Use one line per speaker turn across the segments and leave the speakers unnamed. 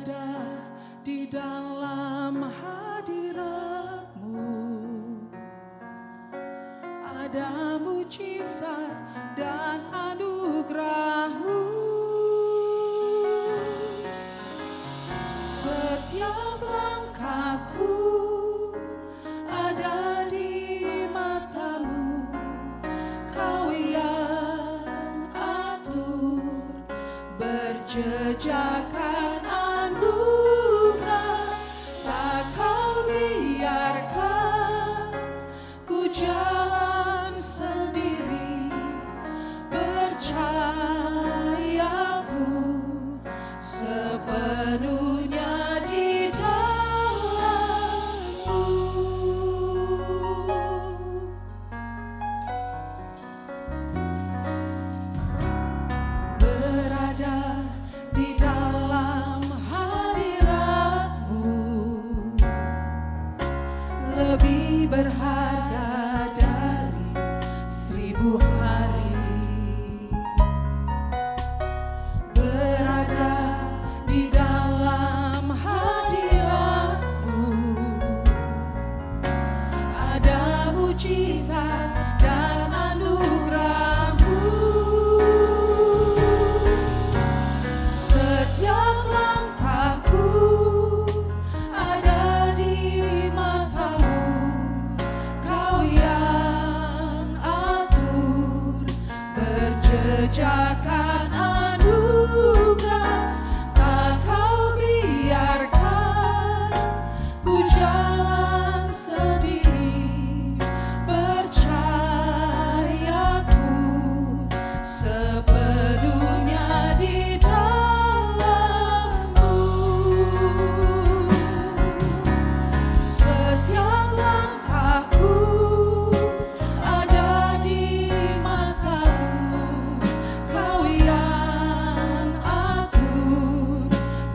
berada di dalam hadirat-Mu. Ada mujizat dan anugerah-Mu. Setiap langkahku ada di mata-Mu. Kau yang atur berjejakan anugerah. Tak Kau biarkan ku jalan sendiri. Percayaku sepenuhnya di dalam-Mu. Berada di dalam hadirat-Mu lebih berharga dari 1000 hari. Berada di dalam hadirat-Mu ada mujizat dan anugerah-Mu. Setiap langkahku ada di mata-Mu. Kau yang atur berjejakan anugerah. Tak Kau biarkan ku jalan sendiri. Percayaku sepenuhnya di dalam-Mu. Setiap langkahku ada di mata-Mu. Kau yang atur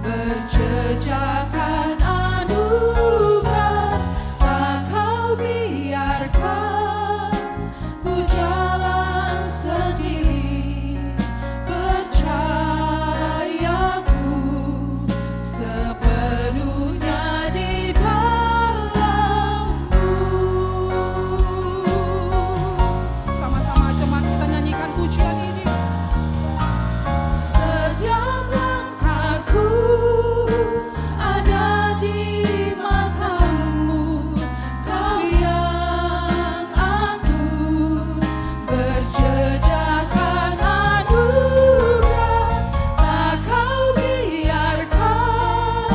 berjejakan anugerah. Tak Kau biarkan ku jalan sendiri. Percayaku sepenuhnya di dalam-Mu. Sama-sama jemaat kita nyanyikan pujian ini. Setiap langkahku ada di mata-Mu. Kau yang atur berjejakan anugerah. Tak Kau biarkan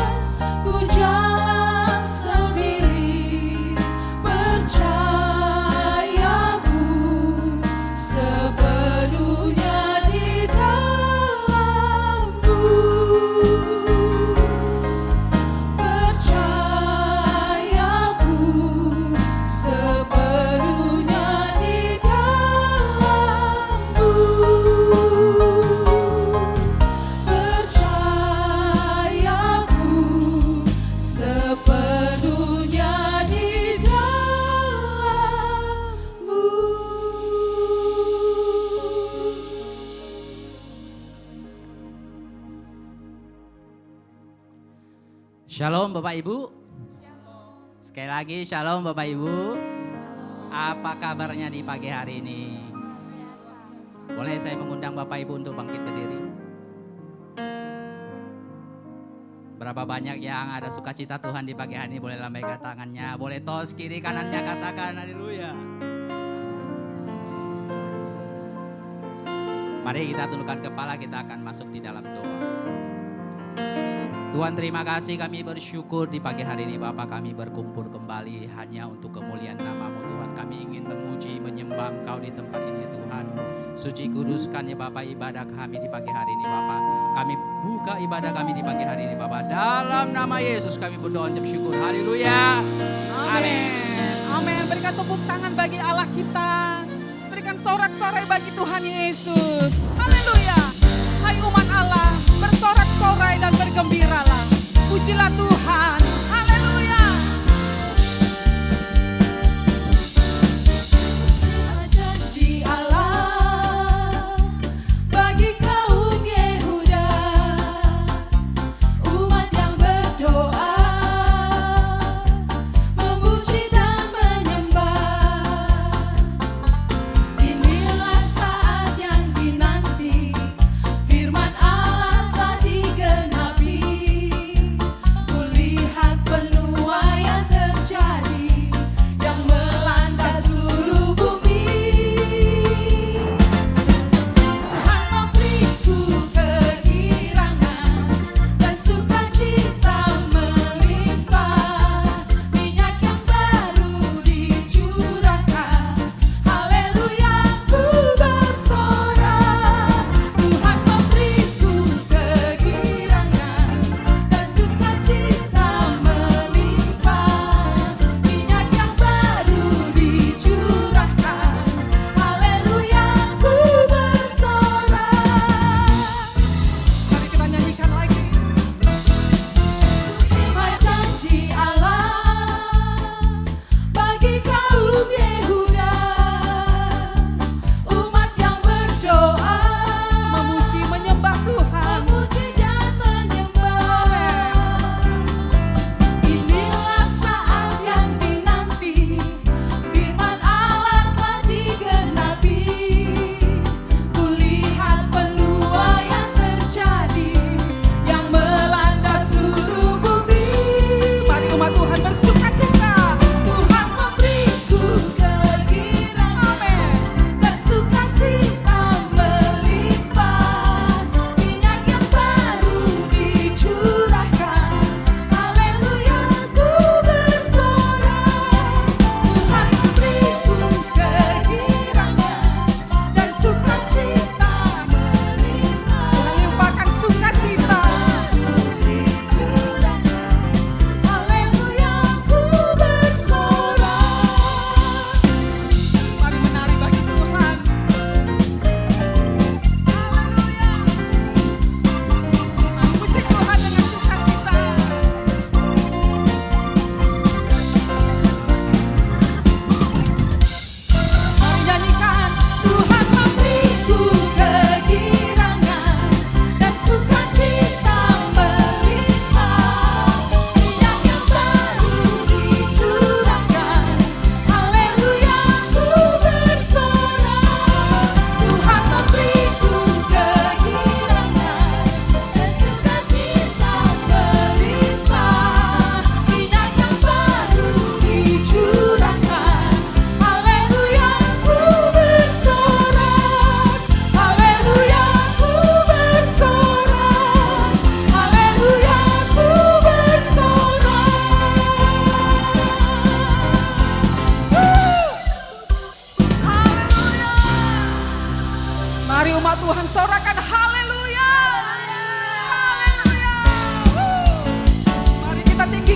ku jalan sendiri. Percayaku sepenuhnya di dalam-Mu. Percayaku sepenuhnya di dalam-Mu. Percayaku sepenuhnya di dalam-Mu.
Shalom Bapak Ibu. Sekali lagi shalom Bapak Ibu. Apa kabarnya di pagi hari ini? Boleh saya mengundang Bapak Ibu untuk bangkit berdiri? Berapa banyak yang ada sukacita Tuhan di pagi hari ini? Boleh lambaikan tangannya, boleh tos kiri kanannya, katakan haleluya. Mari kita tundukkan kepala, kita akan masuk di dalam doa. Tuhan terima kasih, kami bersyukur di pagi hari ini Bapa, kami berkumpul kembali hanya untuk kemuliaan nama-Mu Tuhan. Kami ingin memuji, menyembah Engkau di tempat ini Tuhan. Suci kuduskan ya Bapa ibadah kami di pagi hari ini Bapa. Kami buka ibadah kami di pagi hari ini Bapa. Dalam nama Yesus kami berdoa dan bersyukur. Haleluya. Amin.
Amin. Berikan tepuk tangan bagi Allah kita. Berikan sorak-sorai bagi Tuhan Yesus. Haleluya. Hai umat Allah, bersorak-sorai dan bergembiralah. Pujilah Tuhan. Haleluya.
Janji Allah bagi kaum Yehuda, umat yang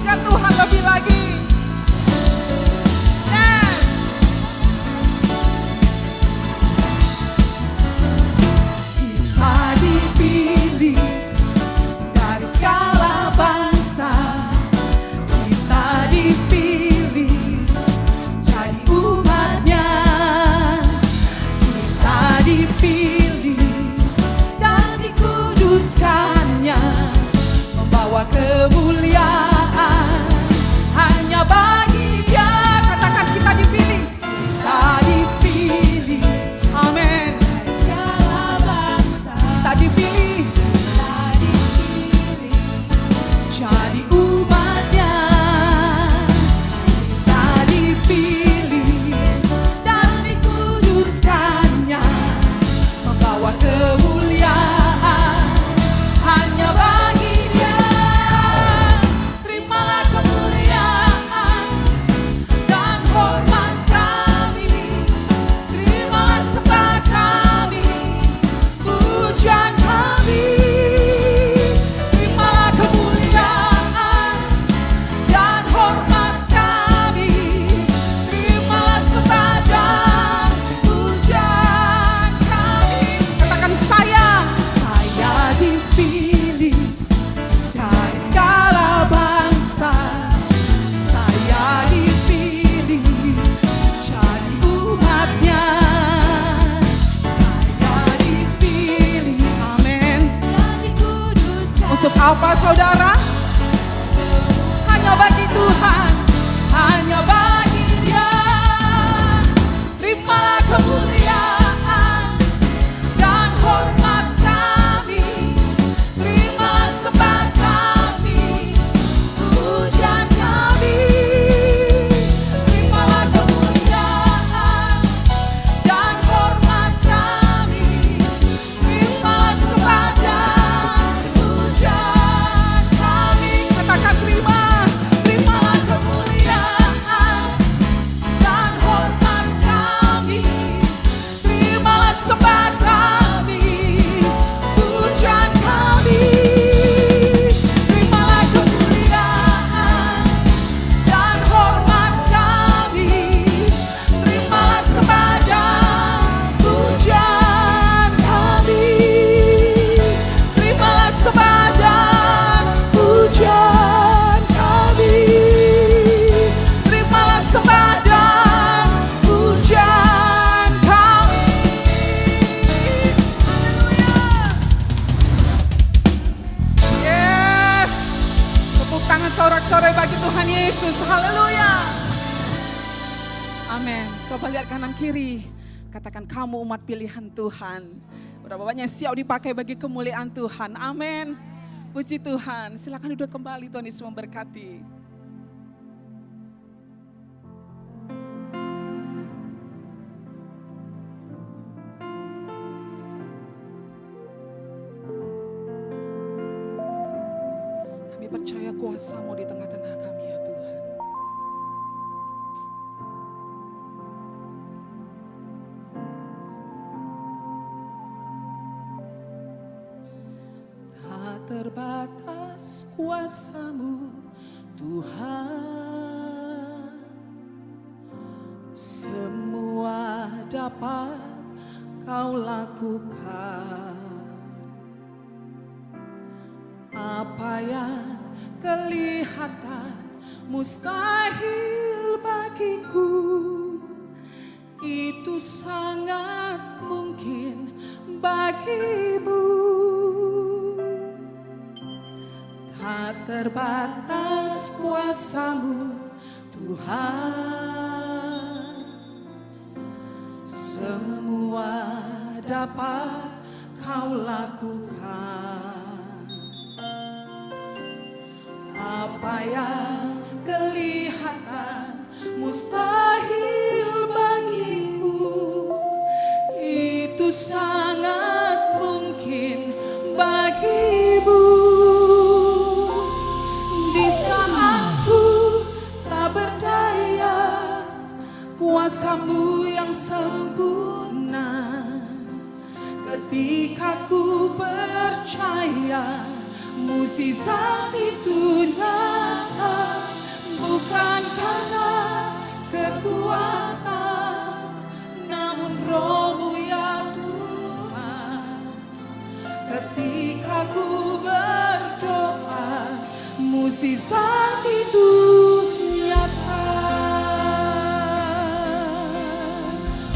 Pujikan Tuhan lebih lagi. Yes. Kita dipilih dari segala bangsa. Kita dipilih jadi umatnya. Kita dipilih dan dikuduskannya, membawa kemuliaan hanya bagi Dia. Katakan kita dipilih. Kita dipilih. Amin. Dari segala bangsa. Kita dipilih. Kita dipilih jadi umatnya. Kita dipilih dan dikuduskannya, membawa kemuliaan hanya bagi Dia. Terimalah kemuliaan dan hormat kami. Terimalah sembah kami, pujian kami. Terimalah kemuliaan dan hormat kami. Terimalah sembah dan pujian kami. Katakan saya dipilih dari segala bangsa. Saya dipilih jadi umatnya. Saya dipilih, amin. Untuk apa saudara? Hanya bagi Tuhan, hanya bagi Dia. Terimalah kemuliaan dan hormat kami. Terimalah sembah kami, pujian kami. Terimalah kemuliaan dan hormat kami. Terimalah sembah dan pujian kami. Katakan terima. Terimalah kemuliaan dan hormat kami. Terimalah sembah kami, pujian kami. Terimalah kemuliaan dan hormat kami. Terimalah sembah dan pujian kami. Terimalah sembah dan pujian kami. Terimalah sembah dan pujian kami. Yes. Tepuk tangan sorak-sorai bagi Tuhan Yesus. Haleluya. Amin. Coba lihat kanan kiri. Katakan kamu umat pilihan Tuhan. Berapa banyak siap dipakai bagi kemuliaan Tuhan. Amin. Puji Tuhan. Silakan duduk kembali, Tuhan Yesus memberkati. Kami percaya kuasa-Mu di tengah-tengah kami ya Tuhan. Tak terbatas kuasa-Mu Tuhan, semua dapat Kau lakukan. Apa yang kelihatan mustahil bagiku, itu sangat mungkin bagimu. Tak terbatas kuasa-Mu Tuhan, semua dapat Kau lakukan. Apa yang kelihatan mustahil bagiku, itu sangat mungkin bagimu. Di saat ku tak berdaya, kuasa-Mu yang sempurna. Ketika ku percaya, mukjizat itu nyata. bukan karena kekuatan, namun Roh-Mu ya Tuhan. Ketika ku berdoa, mukjizat itu nyata.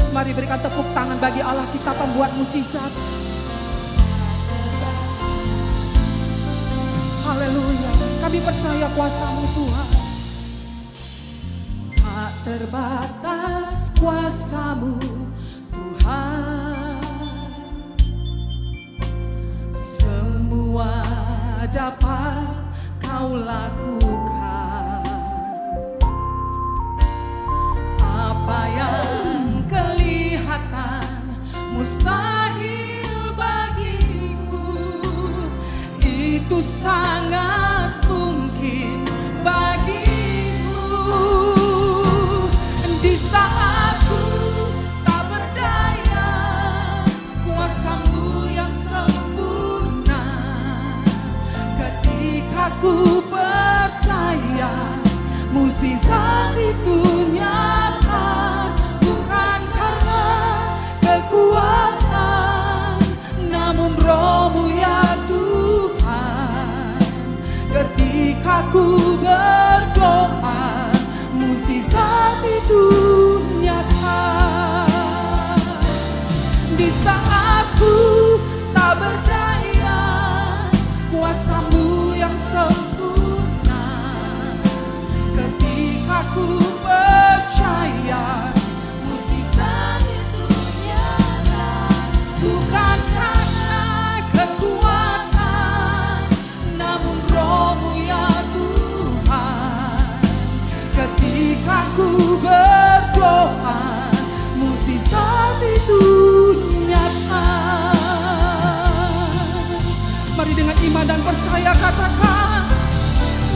Mari berikan tepuk tangan bagi Allah kita pembuat mukjizat. Haleluya, kami percaya kuasa-Mu Tuhan. Tak terbatas kuasa-Mu Tuhan, semua dapat Kau lakukan. Apa yang kelihatan mustahil bagiku, itu sangat mungkin bagimu. Di saat ku tak berdaya, kuasa-Mu yang sempurna. Ketika ku percaya, mukjizat itu nyata. Bukan karena kekuatan, namun Roh-Mu ya Tuhan. Ketika ku berdoa, mukjizat itu nyata. Di saat ku tak berdaya, kuasa-Mu yang sempurna. Ketika ku percaya, mukjizat itu nyata. Bukan karena kekuatan, namun Roh-Mu ya Tuhan. Ketika ku berdoa, mukjizat itu nyata. Mari dengan iman dan percaya katakan,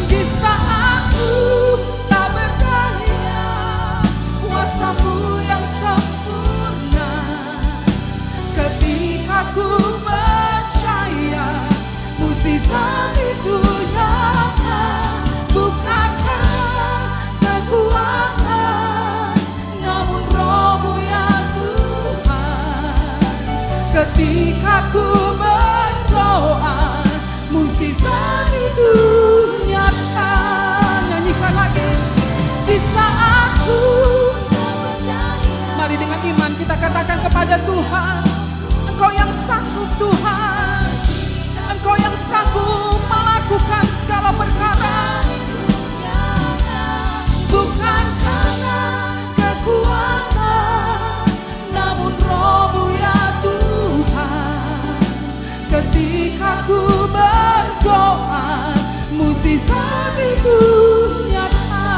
di saat ku tak berdaya, kuasa-Mu yang sempurna. Ketika ku percaya, mukjizat itu nyata. Bukan karena kekuatan, namun Roh-Mu ya Tuhan. Ketika ku berdoa, mukjizat itu nyata. Nyanyikan lagi. Di saat ku tak berdaya. Mari dengan iman kita katakan kepada Tuhan, Engkau yang sanggup Tuhan. Engkau yang sanggup melakukan segala perkara. Bukan karena kekuatan, namun Roh-Mu ya Tuhan. Ketika ku berdoa, mukjizat itu nyata.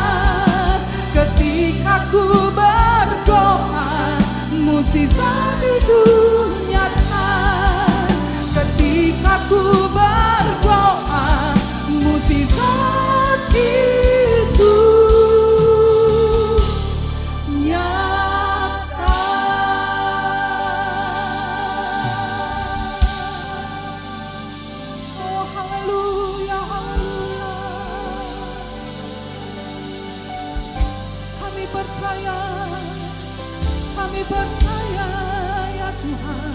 Ketika ku berdoa, mukjizat itu nyata. Ketika ku berdoa, mukjizat itu nyata. Oh haleluya, haleluya. Kami percaya ya Tuhan.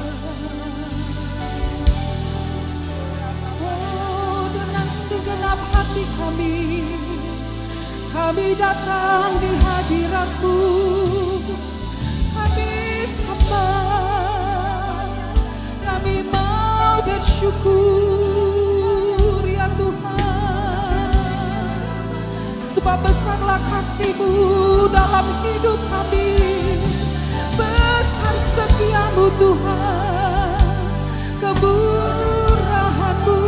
Oh dengan segenap hati kami datang di hadirat-Mu. Kami sembah, kami mau bersyukur ya Tuhan. Sebab besarlah kasih-Mu dalam hidup kami. Besar setia-Mu Tuhan, kemurahan-Mu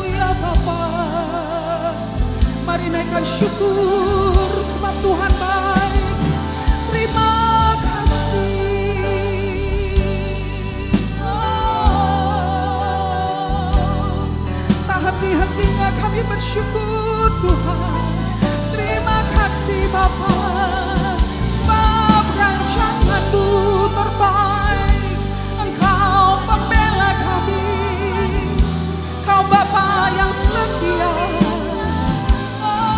ya Bapa. Mari naikkan syukur sebab Tuhan baik. Terima kasih. Tak henti-hentinya kami bersyukur Tuhan. Terima kasih Bapa. Sebab rancangan-Mu terbaik. Engkau pembela kami. Kau Bapa yang setia. Oh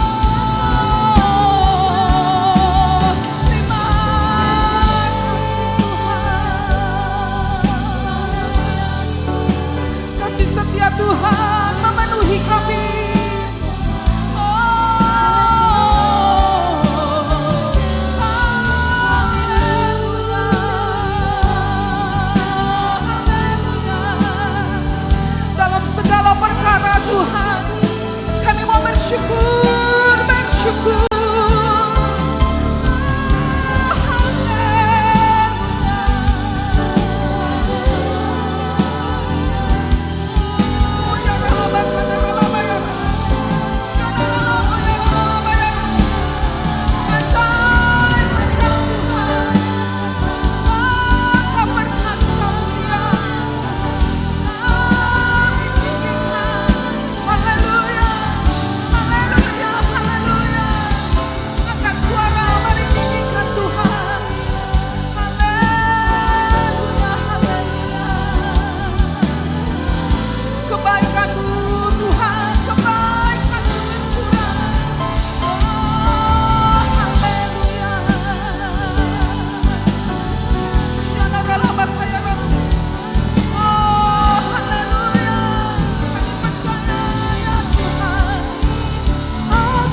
memenuhi kami. Dalam segala perkara Tuhan, kami mau bersyukur, bersyukur.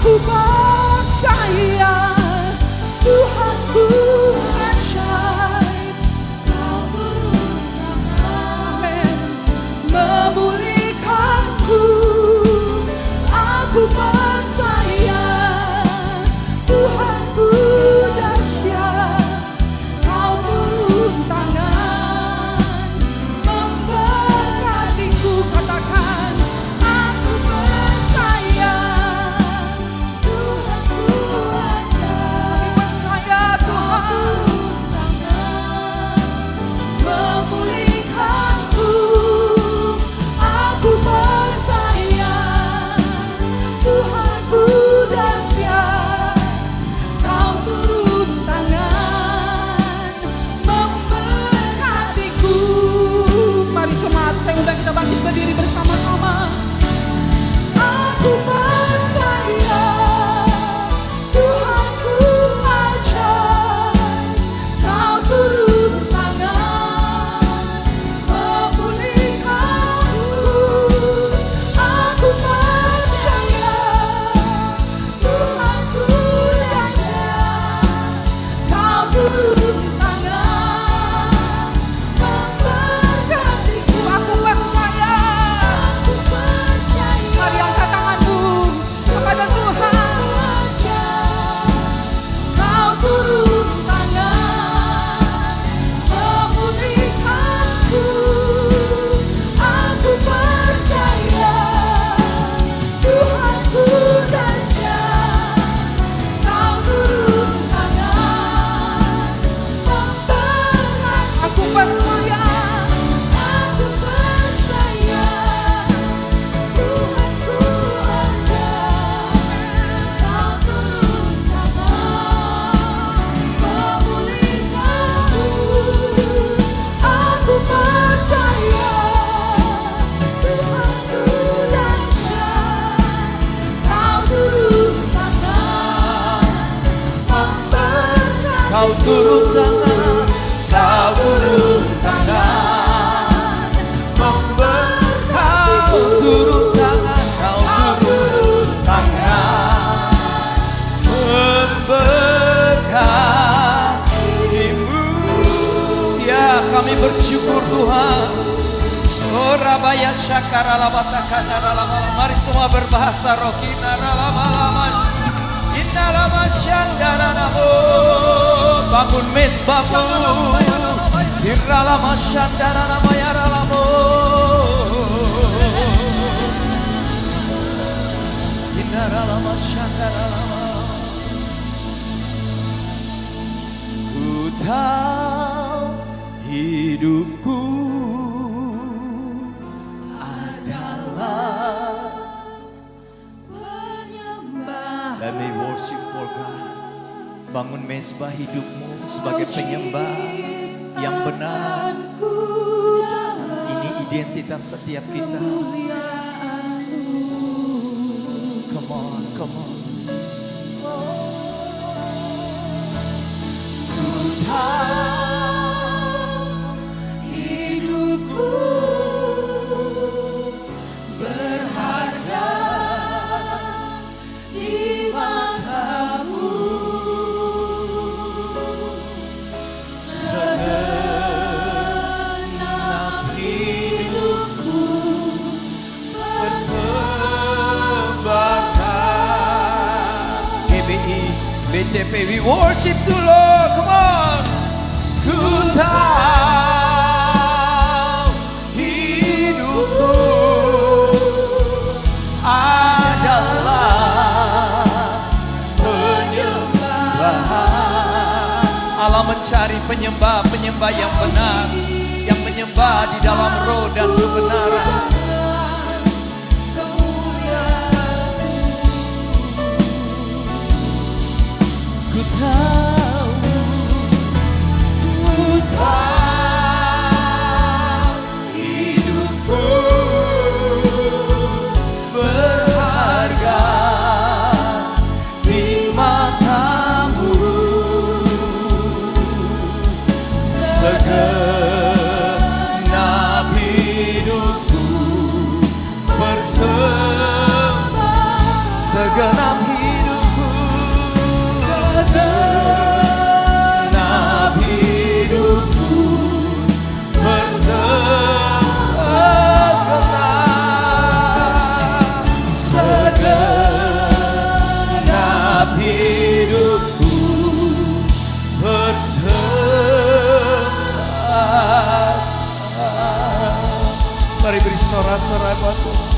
Aku percaya Tuhanku ajaib, Kau turun tangan memulihkanku. Aku percaya Tuhanku dahsyat, Kau turun tangan memberkatiku. Katakan, aku percaya kita bangkit berdiri bersama-sama. Aku percaya Tuhanku ajaib, Kau turun tangan memulihkanku. Aku percaya Tuhanku dahsyat, Kau turun tangan memberkatiku. Aku percaya. Mari angkat tanganmu kepada Tuhan. Kau turun tangan memulihkanku. Aku percaya Tuhanku dahsyat, Kau turun tangan memberkati. Aku percaya. Aku percaya Tuhanku ajaib, Kau turun tangan memulihkanku. Aku percaya Tuhanku dahsyat, Kau turun tangan memberkati.
Kau turun tangan, Kau turun tangan memberkati. Kau turun tangan, Kau turun tangan memberkatimu. Ya, kami bersyukur Tuhan. Oh Rabaya Syakara Labatakana Lama. Mari semua berbahasa Rohina Lama. Inna Lama Syandara Namo. Bangun mesbahmu. Irra Lama Syandara Nama Yara Lamo. Inna Lama Syandara Lama. Ku tahu hidupku adalah
Penyembah.
Let me worship for God. Bangun mesbah hidupmu sebagai penyembah yang benar. Ini identitas setiap kita. Come on, come on.
Hidupku berharga
BCP, we worship the Lord. Come on. Ku tahu hidupku adalah penyembahan. Allah mencari penyembah-penyembah yang benar, yang menyembah di dalam roh dan kebenaran. Ku tahu hidupku berharga di matamu. Segenap hidupku bersembah, segenap hidupku, segenap hidupku bersembah, segenap hidupku bersembah. Mari beri sorak-sorai buat Tuhan.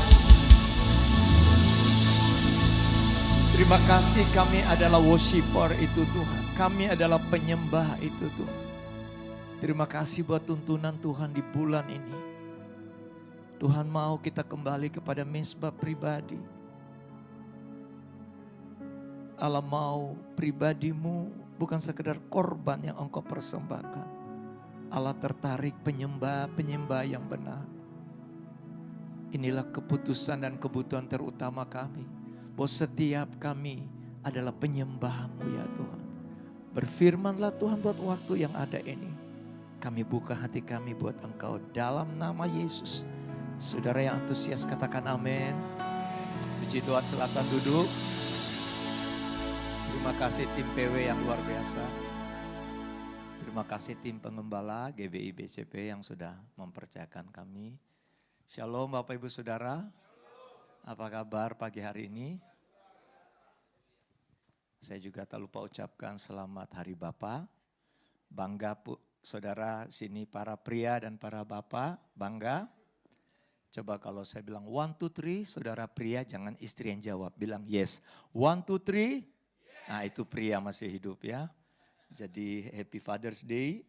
Terima kasih, kami adalah worshiper itu Tuhan. Kami adalah penyembah itu Tuhan. Terima kasih buat tuntunan Tuhan di bulan ini. Tuhan mau kita kembali kepada mezbah pribadi. Allah mau pribadimu bukan sekedar korban yang engkau persembahkan. Allah tertarik penyembah-penyembah yang benar. Inilah keputusan dan kebutuhan terutama kami. Bahwa setiap kami adalah penyembah-Mu ya Tuhan. Berfirmanlah Tuhan buat waktu yang ada ini. Kami buka hati kami buat Engkau dalam nama Yesus. Saudara yang antusias katakan amin. Puji Tuhan, silakan duduk. Terima kasih tim PW yang luar biasa. Terima kasih tim pengembala GBI BCP yang sudah mempercayakan kami. Shalom Bapak Ibu Saudara. Apa kabar pagi hari ini? Saya juga tak lupa ucapkan selamat Hari Bapa. Bangga saudara sini para pria dan para bapak, bangga. Coba kalau saya bilang 1, 2, 3, saudara pria jangan istri yang jawab. Bilang yes, 1, 2, 3. Nah itu pria masih hidup ya. Jadi Happy Father's Day.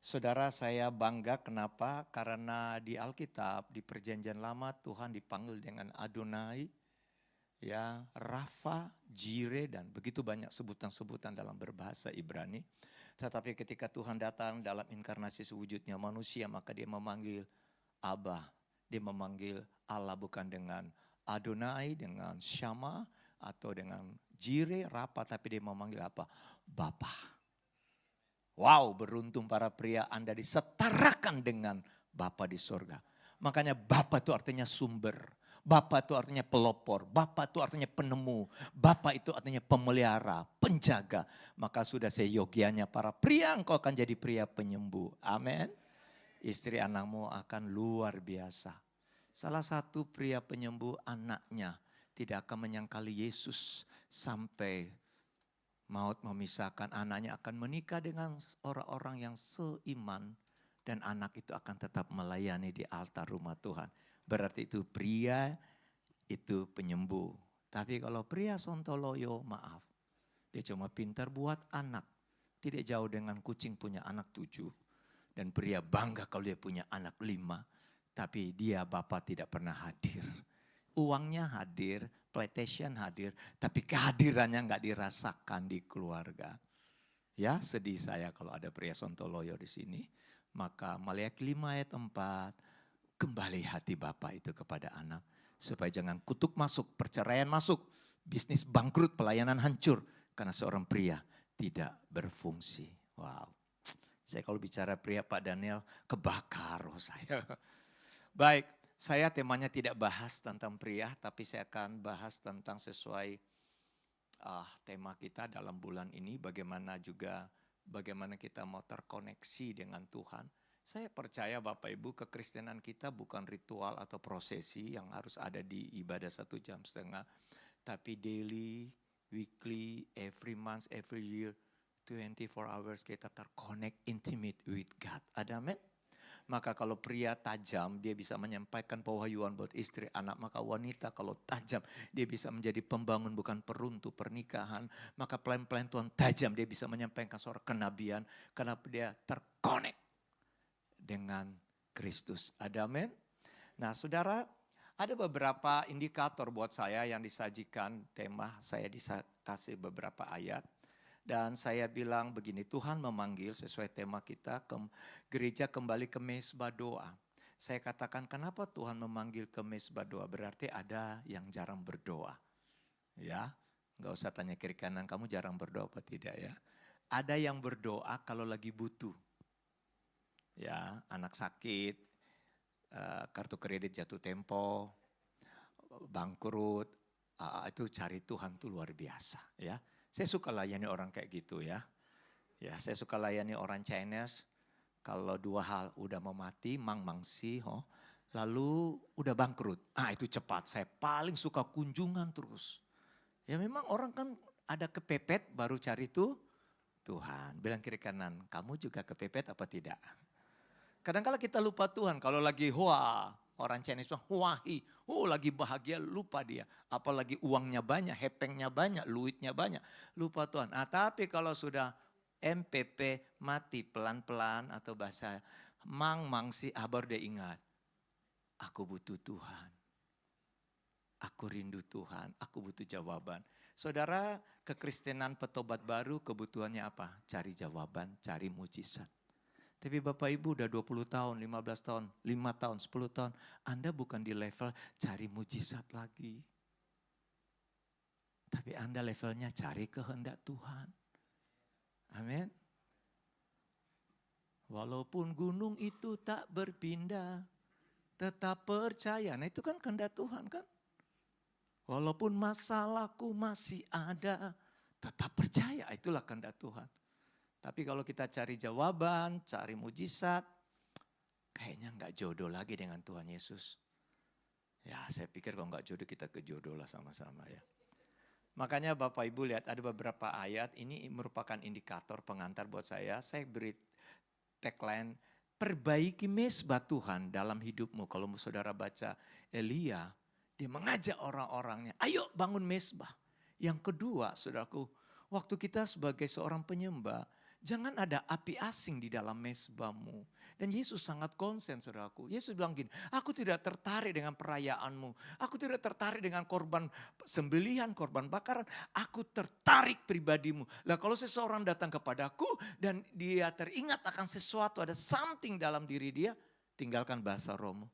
Saudara, saya bangga kenapa? Karena di Alkitab, di Perjanjian Lama Tuhan dipanggil dengan Adonai, ya, Rafa, Jireh dan begitu banyak sebutan-sebutan dalam berbahasa Ibrani. Tetapi ketika Tuhan datang dalam inkarnasi sewujudnya manusia, maka dia memanggil Abah, dia memanggil Allah bukan dengan Adonai, dengan Syama atau dengan Jireh, Rafa, tapi dia memanggil apa? Bapa. Wow, beruntung para pria Anda disetarakan dengan Bapa di sorga. Makanya Bapa itu artinya sumber. Bapa itu artinya pelopor. Bapa itu artinya penemu. Bapa itu artinya pemelihara, penjaga. Maka sudah seyogianya para pria engkau akan jadi pria penyembuh. Amin. Istri anakmu akan luar biasa. Salah satu pria penyembuh anaknya tidak akan menyangkali Yesus sampai maut memisahkan. Anaknya akan menikah dengan orang-orang yang seiman. Dan anak itu akan tetap melayani di altar rumah Tuhan. Berarti itu pria, itu penyembuh. Tapi kalau pria sontoloyo, maaf. Dia cuma pintar buat anak. Tidak jauh dengan kucing punya anak 7. Dan pria bangga kalau dia punya anak 5. Tapi dia bapak tidak pernah hadir. Uangnya hadir, PlayStation hadir, tapi kehadirannya nggak dirasakan di keluarga. Ya, sedih saya kalau ada pria sontoloyo di sini. Maka Maliaki 5 ayat 4, kembali hati Bapak itu kepada anak. Supaya jangan kutuk masuk, perceraian masuk, bisnis bangkrut, pelayanan hancur. Karena seorang pria tidak berfungsi. Wow, saya kalau bicara pria Pak Daniel, kebakar roh saya. Baik. Saya temanya tidak bahas tentang pria, tapi saya akan bahas tentang sesuai tema kita dalam bulan ini. Bagaimana kita mau terkoneksi dengan Tuhan. Saya percaya Bapak Ibu kekristenan kita bukan ritual atau prosesi yang harus ada di ibadah 1,5 jam. Tapi daily weekly, every month, every year, 24 hours kita terconnect intimate with God. Ada amin? Maka kalau pria tajam, dia bisa menyampaikan pewahyuan buat istri, anak. Maka wanita kalau tajam, dia bisa menjadi pembangun bukan peruntuk pernikahan. Maka pelan-pelan Tuhan tajam, dia bisa menyampaikan suara kenabian. Karena dia terconnect dengan Kristus. Ada amin? Nah saudara, ada beberapa indikator buat saya yang disajikan tema. Saya kasih beberapa ayat. Dan saya bilang begini, Tuhan memanggil sesuai tema kita, gereja kembali ke mesbah doa. Saya katakan kenapa Tuhan memanggil ke mesbah doa, berarti ada yang jarang berdoa. Ya, nggak usah tanya kiri kanan, kamu jarang berdoa apa tidak ya. Ada yang berdoa kalau lagi butuh. Ya, anak sakit, kartu kredit jatuh tempo, bangkrut, itu cari Tuhan tuh luar biasa ya. Saya suka layani orang kayak gitu ya. Ya, saya suka layani orang Chinese. Kalau dua hal udah mau mati, mangsi, lalu udah bangkrut. Itu cepat. Saya paling suka kunjungan terus. Ya memang orang kan ada kepepet baru cari tuh Tuhan. Bilang kiri kanan, kamu juga kepepet apa tidak? Kadang-kala kita lupa Tuhan. Kalau lagi orang Chinese bilang huahi, lagi bahagia lupa dia. Apalagi uangnya banyak, hepengnya banyak, luitnya banyak. Lupa Tuhan. Tapi kalau sudah MPP mati pelan-pelan atau bahasa mangsi, baru dia ingat. Aku butuh Tuhan. Aku rindu Tuhan, aku butuh jawaban. Saudara, kekristenan petobat baru kebutuhannya apa? Cari jawaban, cari mujizat. Tapi Bapak Ibu udah 20 tahun, 15 tahun, 5 tahun, 10 tahun. Anda bukan di level cari mujizat lagi. Tapi Anda levelnya cari kehendak Tuhan. Amin. Walaupun gunung itu tak berpindah, tetap percaya. Nah itu kan kehendak Tuhan kan. Walaupun masalahku masih ada, tetap percaya. Itulah kehendak Tuhan. Tapi kalau kita cari jawaban, cari mujizat, kayaknya nggak jodoh lagi dengan Tuhan Yesus. Ya saya pikir kalau nggak jodoh kita ke jodoh lah sama-sama ya. Makanya Bapak Ibu lihat ada beberapa ayat, ini merupakan indikator pengantar buat saya. Saya beri tagline, perbaiki mesbah Tuhan dalam hidupmu. Kalau saudara baca Elia, dia mengajak orang-orangnya, ayo bangun mesbah. Yang kedua saudaraku, waktu kita sebagai seorang penyembah, jangan ada api asing di dalam mesbahmu. Dan Yesus sangat konsen saudaraku. Yesus bilang gini, aku tidak tertarik dengan perayaanmu. Aku tidak tertarik dengan korban sembelihan, korban bakaran. Aku tertarik pribadimu. Lah kalau seseorang datang kepadaku dan dia teringat akan sesuatu, ada something dalam diri dia, tinggalkan bahasa rohmu.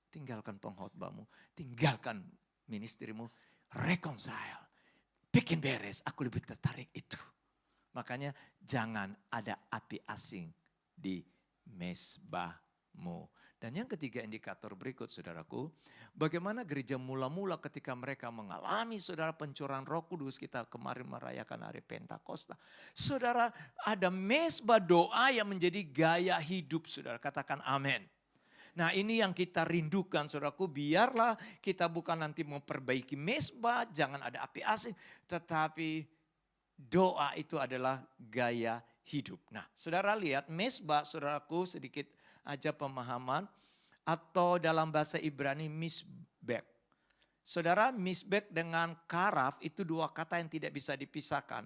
Tinggalkan pengkhotbahmu. Tinggalkan ministrimu. Reconcile. Bikin beres, aku lebih tertarik itu. Makanya jangan ada api asing di mesbahmu. Dan yang ketiga indikator berikut saudaraku. Bagaimana gereja mula-mula ketika mereka mengalami saudara pencurahan Roh Kudus. Kita kemarin merayakan hari Pentakosta. Saudara ada mesbah doa yang menjadi gaya hidup saudara. Katakan amin. Nah ini yang kita rindukan saudaraku, biarlah kita bukan nanti memperbaiki mesbah, jangan ada api asing. Tetapi doa itu adalah gaya hidup. Nah saudara lihat mesbah saudaraku sedikit aja pemahaman. Atau dalam bahasa Ibrani misbek. Saudara misbek dengan karaf itu dua kata yang tidak bisa dipisahkan.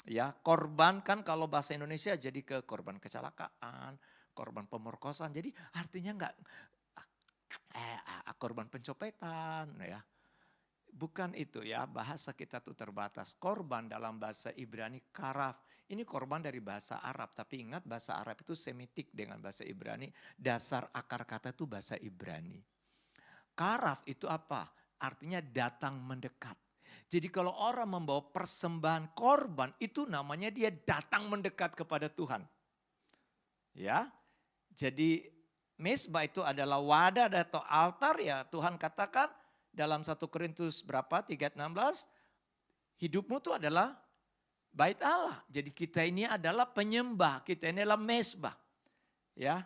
Ya korban kan kalau bahasa Indonesia jadi ke korban kecelakaan. Korban pemerkosaan, jadi artinya enggak korban pencopetan ya. Bukan itu ya, bahasa kita tuh terbatas. Korban dalam bahasa Ibrani karaf. Ini korban dari bahasa Arab, tapi ingat bahasa Arab itu semitik dengan bahasa Ibrani. Dasar akar kata itu bahasa Ibrani. Karaf itu apa? Artinya datang mendekat. Jadi kalau orang membawa persembahan korban, itu namanya dia datang mendekat kepada Tuhan. Ya. Jadi mesbah itu adalah wadah atau altar ya Tuhan katakan dalam 1 Korintus berapa 3:16 hidupmu itu adalah bait Allah. Jadi kita ini adalah penyembah, kita ini adalah mesbah. Ya.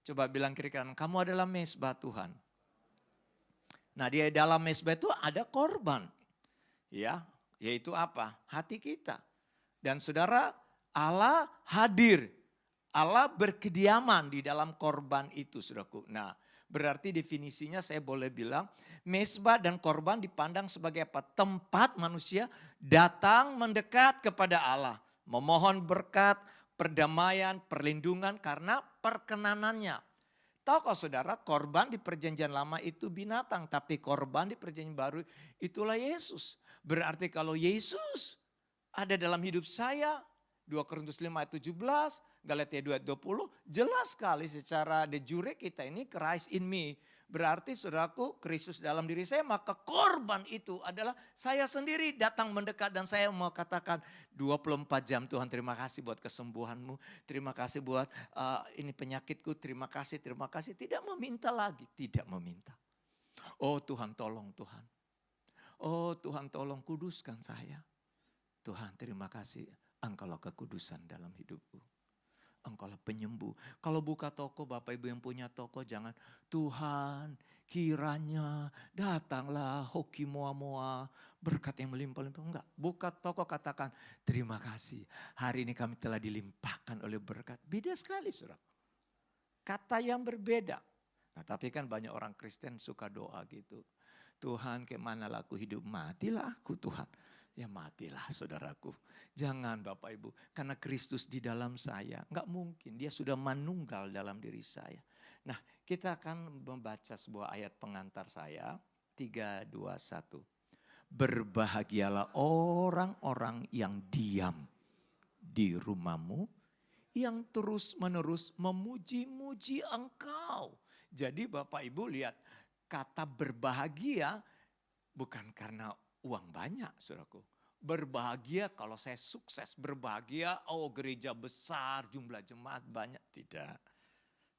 Coba bilang kiri kanan, kamu adalah mesbah Tuhan. Nah, di dalam mesbah itu ada korban. Ya, Yaitu apa? Hati kita. Dan saudara, Allah hadir. Allah berkediaman di dalam korban itu, saudaraku. Nah, berarti definisinya saya boleh bilang, mezbah dan korban dipandang sebagai apa? Tempat manusia datang mendekat kepada Allah. Memohon berkat, perdamaian, perlindungan karena perkenanannya. Tahukah saudara, korban di perjanjian lama itu binatang, tapi korban di perjanjian baru itulah Yesus. Berarti kalau Yesus ada dalam hidup saya, 2 Korintus 5 ayat 17, Galatia 2 ayat 20, jelas sekali secara de jure kita ini Christ in me. Berarti saudaraku, Kristus dalam diri saya, maka korban itu adalah saya sendiri datang mendekat dan saya mau katakan 24 jam Tuhan, terima kasih buat kesembuhanmu, terima kasih buat ini penyakitku, terima kasih. Tidak meminta lagi, tidak meminta. Oh Tuhan tolong Tuhan. Oh Tuhan tolong kuduskan saya. Tuhan terima kasih, Engkaulah kekudusan dalam hidupku. Engkaulah penyembuh. Kalau buka toko, Bapak Ibu yang punya toko, jangan Tuhan kiranya datanglah hoki moa-moa, berkat yang melimpah-limpah. Enggak, buka toko katakan terima kasih. Hari ini kami telah dilimpahkan oleh berkat. Beda sekali saudara. Kata yang berbeda. Nah tapi kan banyak orang Kristen suka doa gitu. Tuhan kemana aku hidup, matilah aku Tuhan. Ya matilah saudaraku. Jangan Bapak Ibu. Karena Kristus di dalam saya. Enggak mungkin. Dia sudah manunggal dalam diri saya. Nah kita akan membaca sebuah ayat pengantar saya. 3, 2, 1. Berbahagialah orang-orang yang diam di rumahmu. Yang terus menerus memuji-muji engkau. Jadi Bapak Ibu lihat. Kata berbahagia bukan karena uang banyak, saudaraku. Berbahagia kalau saya sukses. Berbahagia, oh gereja besar, jumlah jemaat banyak. Tidak.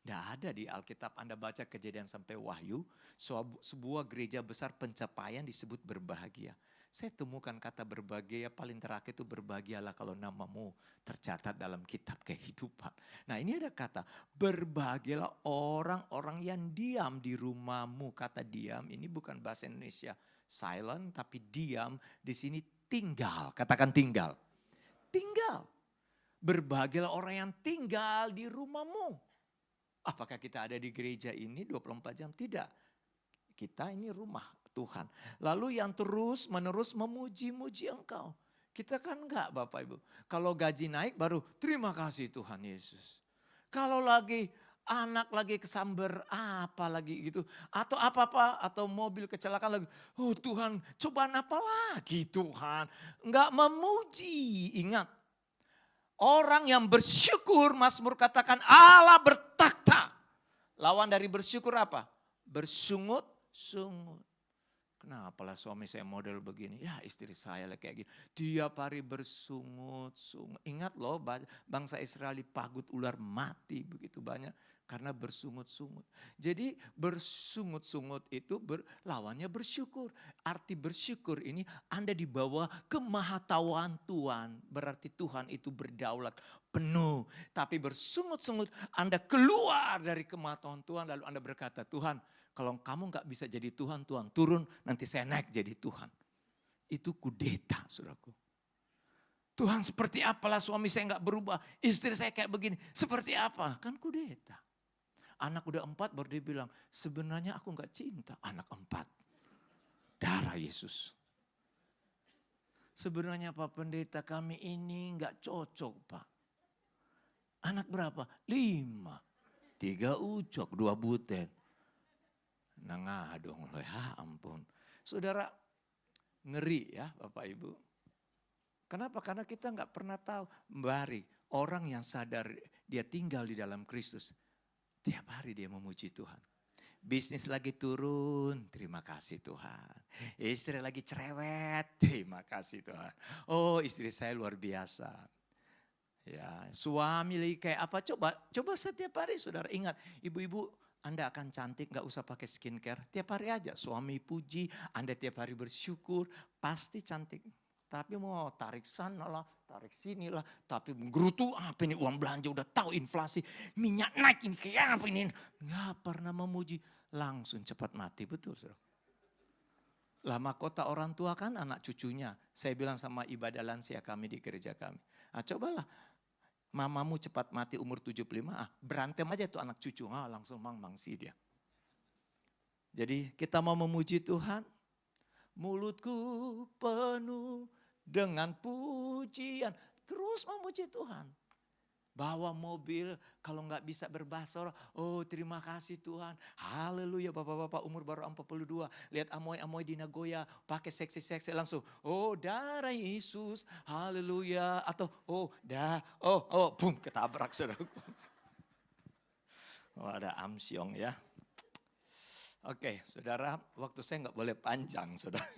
Tidak ada di Alkitab. Anda baca Kejadian sampai Wahyu. Sebuah gereja besar pencapaian disebut berbahagia. Saya temukan kata berbahagia paling terakhir itu berbahagialah kalau namamu tercatat dalam kitab kehidupan. Nah ini ada kata berbahagialah orang-orang yang diam di rumahmu. Kata diam ini bukan bahasa Indonesia silent tapi diam di sini tinggal. Katakan tinggal. Tinggal. Berbahagialah orang yang tinggal di rumahmu. Apakah kita ada di gereja ini 24 jam? Tidak. Kita ini rumah Tuhan. Lalu yang terus menerus memuji-muji engkau. Kita kan enggak Bapak Ibu. Kalau gaji naik baru terima kasih Tuhan Yesus. Kalau lagi anak lagi kesamber apa lagi gitu. Atau apa-apa atau mobil kecelakaan lagi. Oh Tuhan cobaan apa lagi Tuhan. Enggak memuji. Ingat. Orang yang bersyukur Mazmur katakan Allah bertakhta. Lawan dari bersyukur apa? Bersungut-sungut. Kenapalah suami saya model begini? Ya istri saya lah kayak gini. Tiap hari bersungut-sungut. Ingat loh bangsa Israel dipagut ular mati begitu banyak. Karena bersungut-sungut. Jadi bersungut-sungut itu lawannya bersyukur. Arti bersyukur ini Anda dibawa kemahatauan Tuhan. Berarti Tuhan itu berdaulat penuh. Tapi bersungut-sungut Anda keluar dari kemahatauan Tuhan. Lalu Anda berkata Tuhan. Kalau kamu gak bisa jadi Tuhan, Tuhan turun, nanti saya naik jadi Tuhan. Itu kudeta, saudaraku. Tuhan seperti apalah suami saya gak berubah, istri saya kayak begini, seperti apa? Kan kudeta. Anak udah 4 baru dia bilang, sebenarnya aku gak cinta anak 4. Darah Yesus. Sebenarnya Pak Pendeta kami ini gak cocok Pak. Anak berapa? 5. 3 ucok, 2 butet. Nengah dong loh ya ampun. Saudara ngeri ya Bapak Ibu. Kenapa? Karena kita gak pernah tahu. Mari orang yang sadar dia tinggal di dalam Kristus. Tiap hari dia memuji Tuhan. Bisnis lagi turun, terima kasih Tuhan. Istri lagi cerewet, terima kasih Tuhan. Oh istri saya luar biasa. Ya suami lagi kayak apa coba setiap hari saudara ingat ibu-ibu. Anda akan cantik gak usah pakai skincare. Tiap hari aja suami puji. Anda tiap hari bersyukur. Pasti cantik. Tapi mau tarik sana lah. Tarik sini lah. Tapi menggerutu apa ini uang belanja. Udah tahu inflasi. Minyak naik ini kayak apa ini. Gak pernah memuji. Langsung cepat mati. Betul saudara. Lah mahkota orang tua kan anak cucunya. Saya bilang sama ibadah lansia kami di gereja kami. Cobalah mamamu cepat mati umur 75, berantem aja tuh anak cucu. Langsung mangsi dia. Jadi kita mau memuji Tuhan. Mulutku penuh dengan pujian. Terus memuji Tuhan. Bawa mobil, kalau nggak bisa berbahasa orang, oh terima kasih Tuhan. Haleluya, bapak-bapak umur baru 42. Lihat amoy-amoy di Nagoya, pakai seksi-seksi langsung. Oh darah Yesus, haleluya. Atau boom, ketabrak saudaraku. Ada amsyong ya. Oke, saudara, waktu saya nggak boleh panjang, saudara.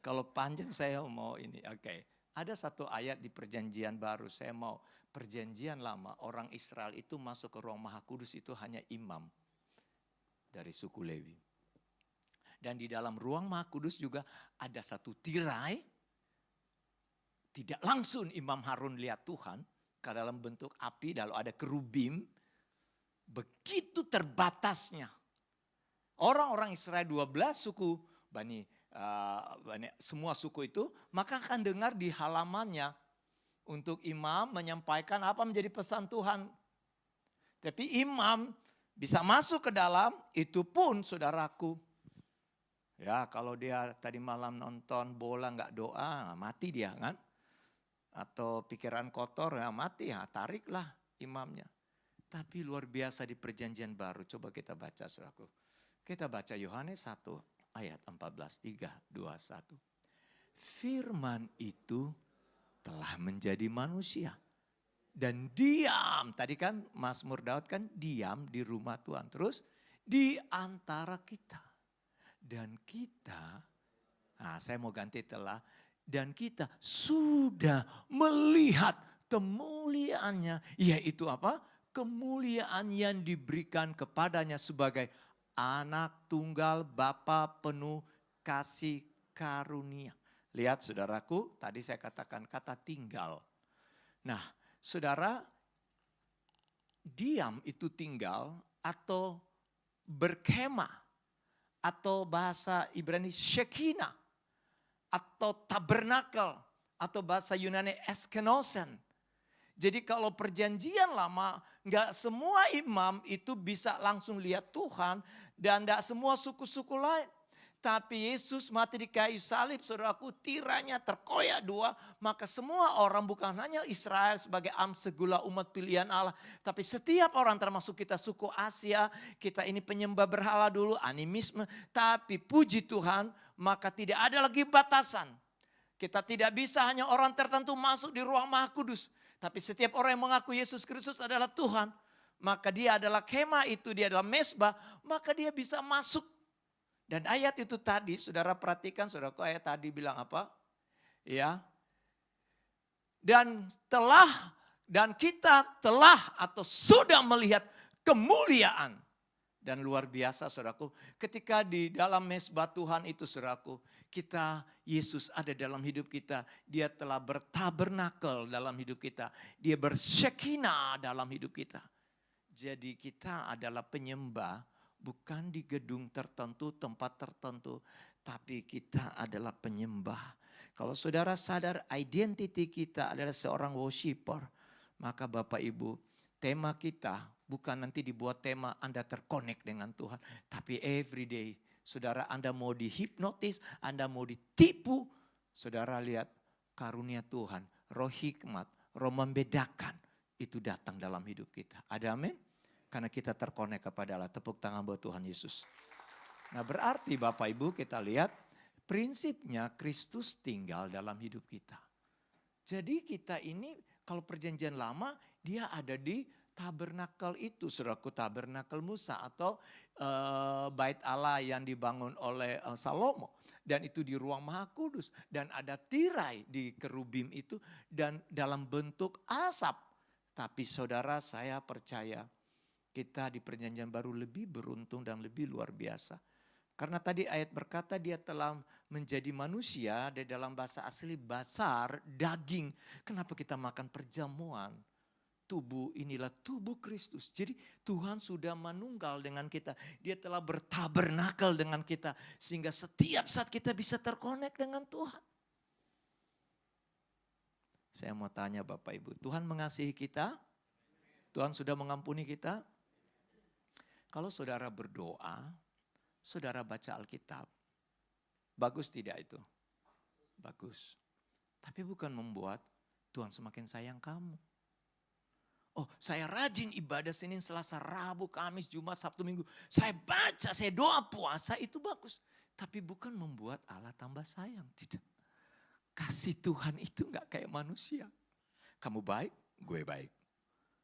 Kalau panjang saya mau ini, oke. Ada satu ayat di perjanjian baru, saya mau perjanjian lama, orang Israel itu masuk ke ruang maha kudus itu hanya imam dari suku Lewi. Dan di dalam ruang maha kudus juga ada satu tirai, tidak langsung Imam Harun lihat Tuhan, ke dalam bentuk api, lalu ada kerubim, begitu terbatasnya. Orang-orang Israel 12 suku, semua suku itu, maka akan dengar di halamannya untuk imam menyampaikan apa menjadi pesan Tuhan. Tapi imam bisa masuk ke dalam, itu pun saudaraku. Ya kalau dia tadi malam nonton bola nggak doa, mati dia kan. Atau pikiran kotor, ya mati, ya tariklah imamnya. Tapi luar biasa di perjanjian baru, coba kita baca saudaraku. Kita baca Yohanes 1 ayat 14, 3, 2, 1. Firman itu telah menjadi manusia. Dan diam, tadi kan Mazmur Daud kan diam di rumah Tuhan. Terus di antara kita. Dan kita, saya mau ganti telah. Dan kita sudah melihat kemuliaannya. Yaitu apa? Kemuliaan yang diberikan kepadanya sebagai anak tunggal Bapa penuh kasih karunia. Lihat saudaraku, tadi saya katakan kata tinggal. Nah saudara, diam itu tinggal atau berkemah. Atau bahasa Ibrani Shekinah. Atau tabernakel. Atau bahasa Yunani eskenosen. Jadi kalau perjanjian lama, nggak semua imam itu bisa langsung lihat Tuhan. Dan nggak semua suku-suku lain. Tapi Yesus mati di kayu salib, saudaraku, tiranya terkoyak dua. Maka semua orang, bukan hanya Israel sebagai segula umat pilihan Allah. Tapi setiap orang, termasuk kita suku Asia, kita ini penyembah berhala dulu, animisme. Tapi puji Tuhan, maka tidak ada lagi batasan. Kita tidak bisa hanya orang tertentu masuk di ruang maha kudus. Tapi setiap orang yang mengaku Yesus Kristus adalah Tuhan, maka dia adalah kemah itu, dia adalah mesbah, maka dia bisa masuk. Dan ayat itu tadi, saudara perhatikan, saudaraku, ayat tadi bilang apa? Ya. Dan kita telah atau sudah melihat kemuliaan. Dan luar biasa saudaraku, ketika di dalam mesbah Tuhan itu saudaraku, Yesus ada dalam hidup kita. Dia telah bertabernakel dalam hidup kita. Dia bersyekina dalam hidup kita. Jadi kita adalah penyembah. Bukan di gedung tertentu, tempat tertentu. Tapi kita adalah penyembah. Kalau saudara sadar identiti kita adalah seorang worshiper. Maka Bapak Ibu, tema kita bukan nanti dibuat tema Anda terkonek dengan Tuhan. Tapi everyday, saudara Anda mau dihipnotis, Anda mau ditipu. Saudara lihat karunia Tuhan, roh hikmat, roh membedakan. Itu datang dalam hidup kita. Ada amin? Karena kita terkonek kepada Allah. Tepuk tangan buat Tuhan Yesus. Nah berarti Bapak Ibu kita lihat prinsipnya Kristus tinggal dalam hidup kita. Jadi kita ini kalau perjanjian lama dia ada di tabernakel itu. Saudaraku, tabernakel Musa atau bait Allah yang dibangun oleh Salomo. Dan itu di ruang maha kudus. Dan ada tirai di kerubim itu dan dalam bentuk asap. Tapi saudara saya percaya kita di perjanjian baru lebih beruntung dan lebih luar biasa. Karena tadi ayat berkata dia telah menjadi manusia, di dalam bahasa asli basar, daging. Kenapa kita makan perjamuan? tubuh inilah tubuh Kristus. Jadi Tuhan sudah manunggal dengan kita. Dia telah bertabernakel dengan kita. Sehingga setiap saat kita bisa terkonek dengan Tuhan. Saya mau tanya Bapak Ibu, Tuhan mengasihi kita? Tuhan sudah mengampuni kita? Kalau saudara berdoa, saudara baca Alkitab. Bagus tidak itu? Bagus. Tapi bukan membuat Tuhan semakin sayang kamu. Oh, saya rajin ibadah Senin, Selasa, Rabu, Kamis, Jumat, Sabtu, Minggu. Saya baca, saya doa, puasa, itu bagus. Tapi bukan membuat Allah tambah sayang, tidak. Kasih Tuhan itu gak kayak manusia. Kamu baik, gue baik.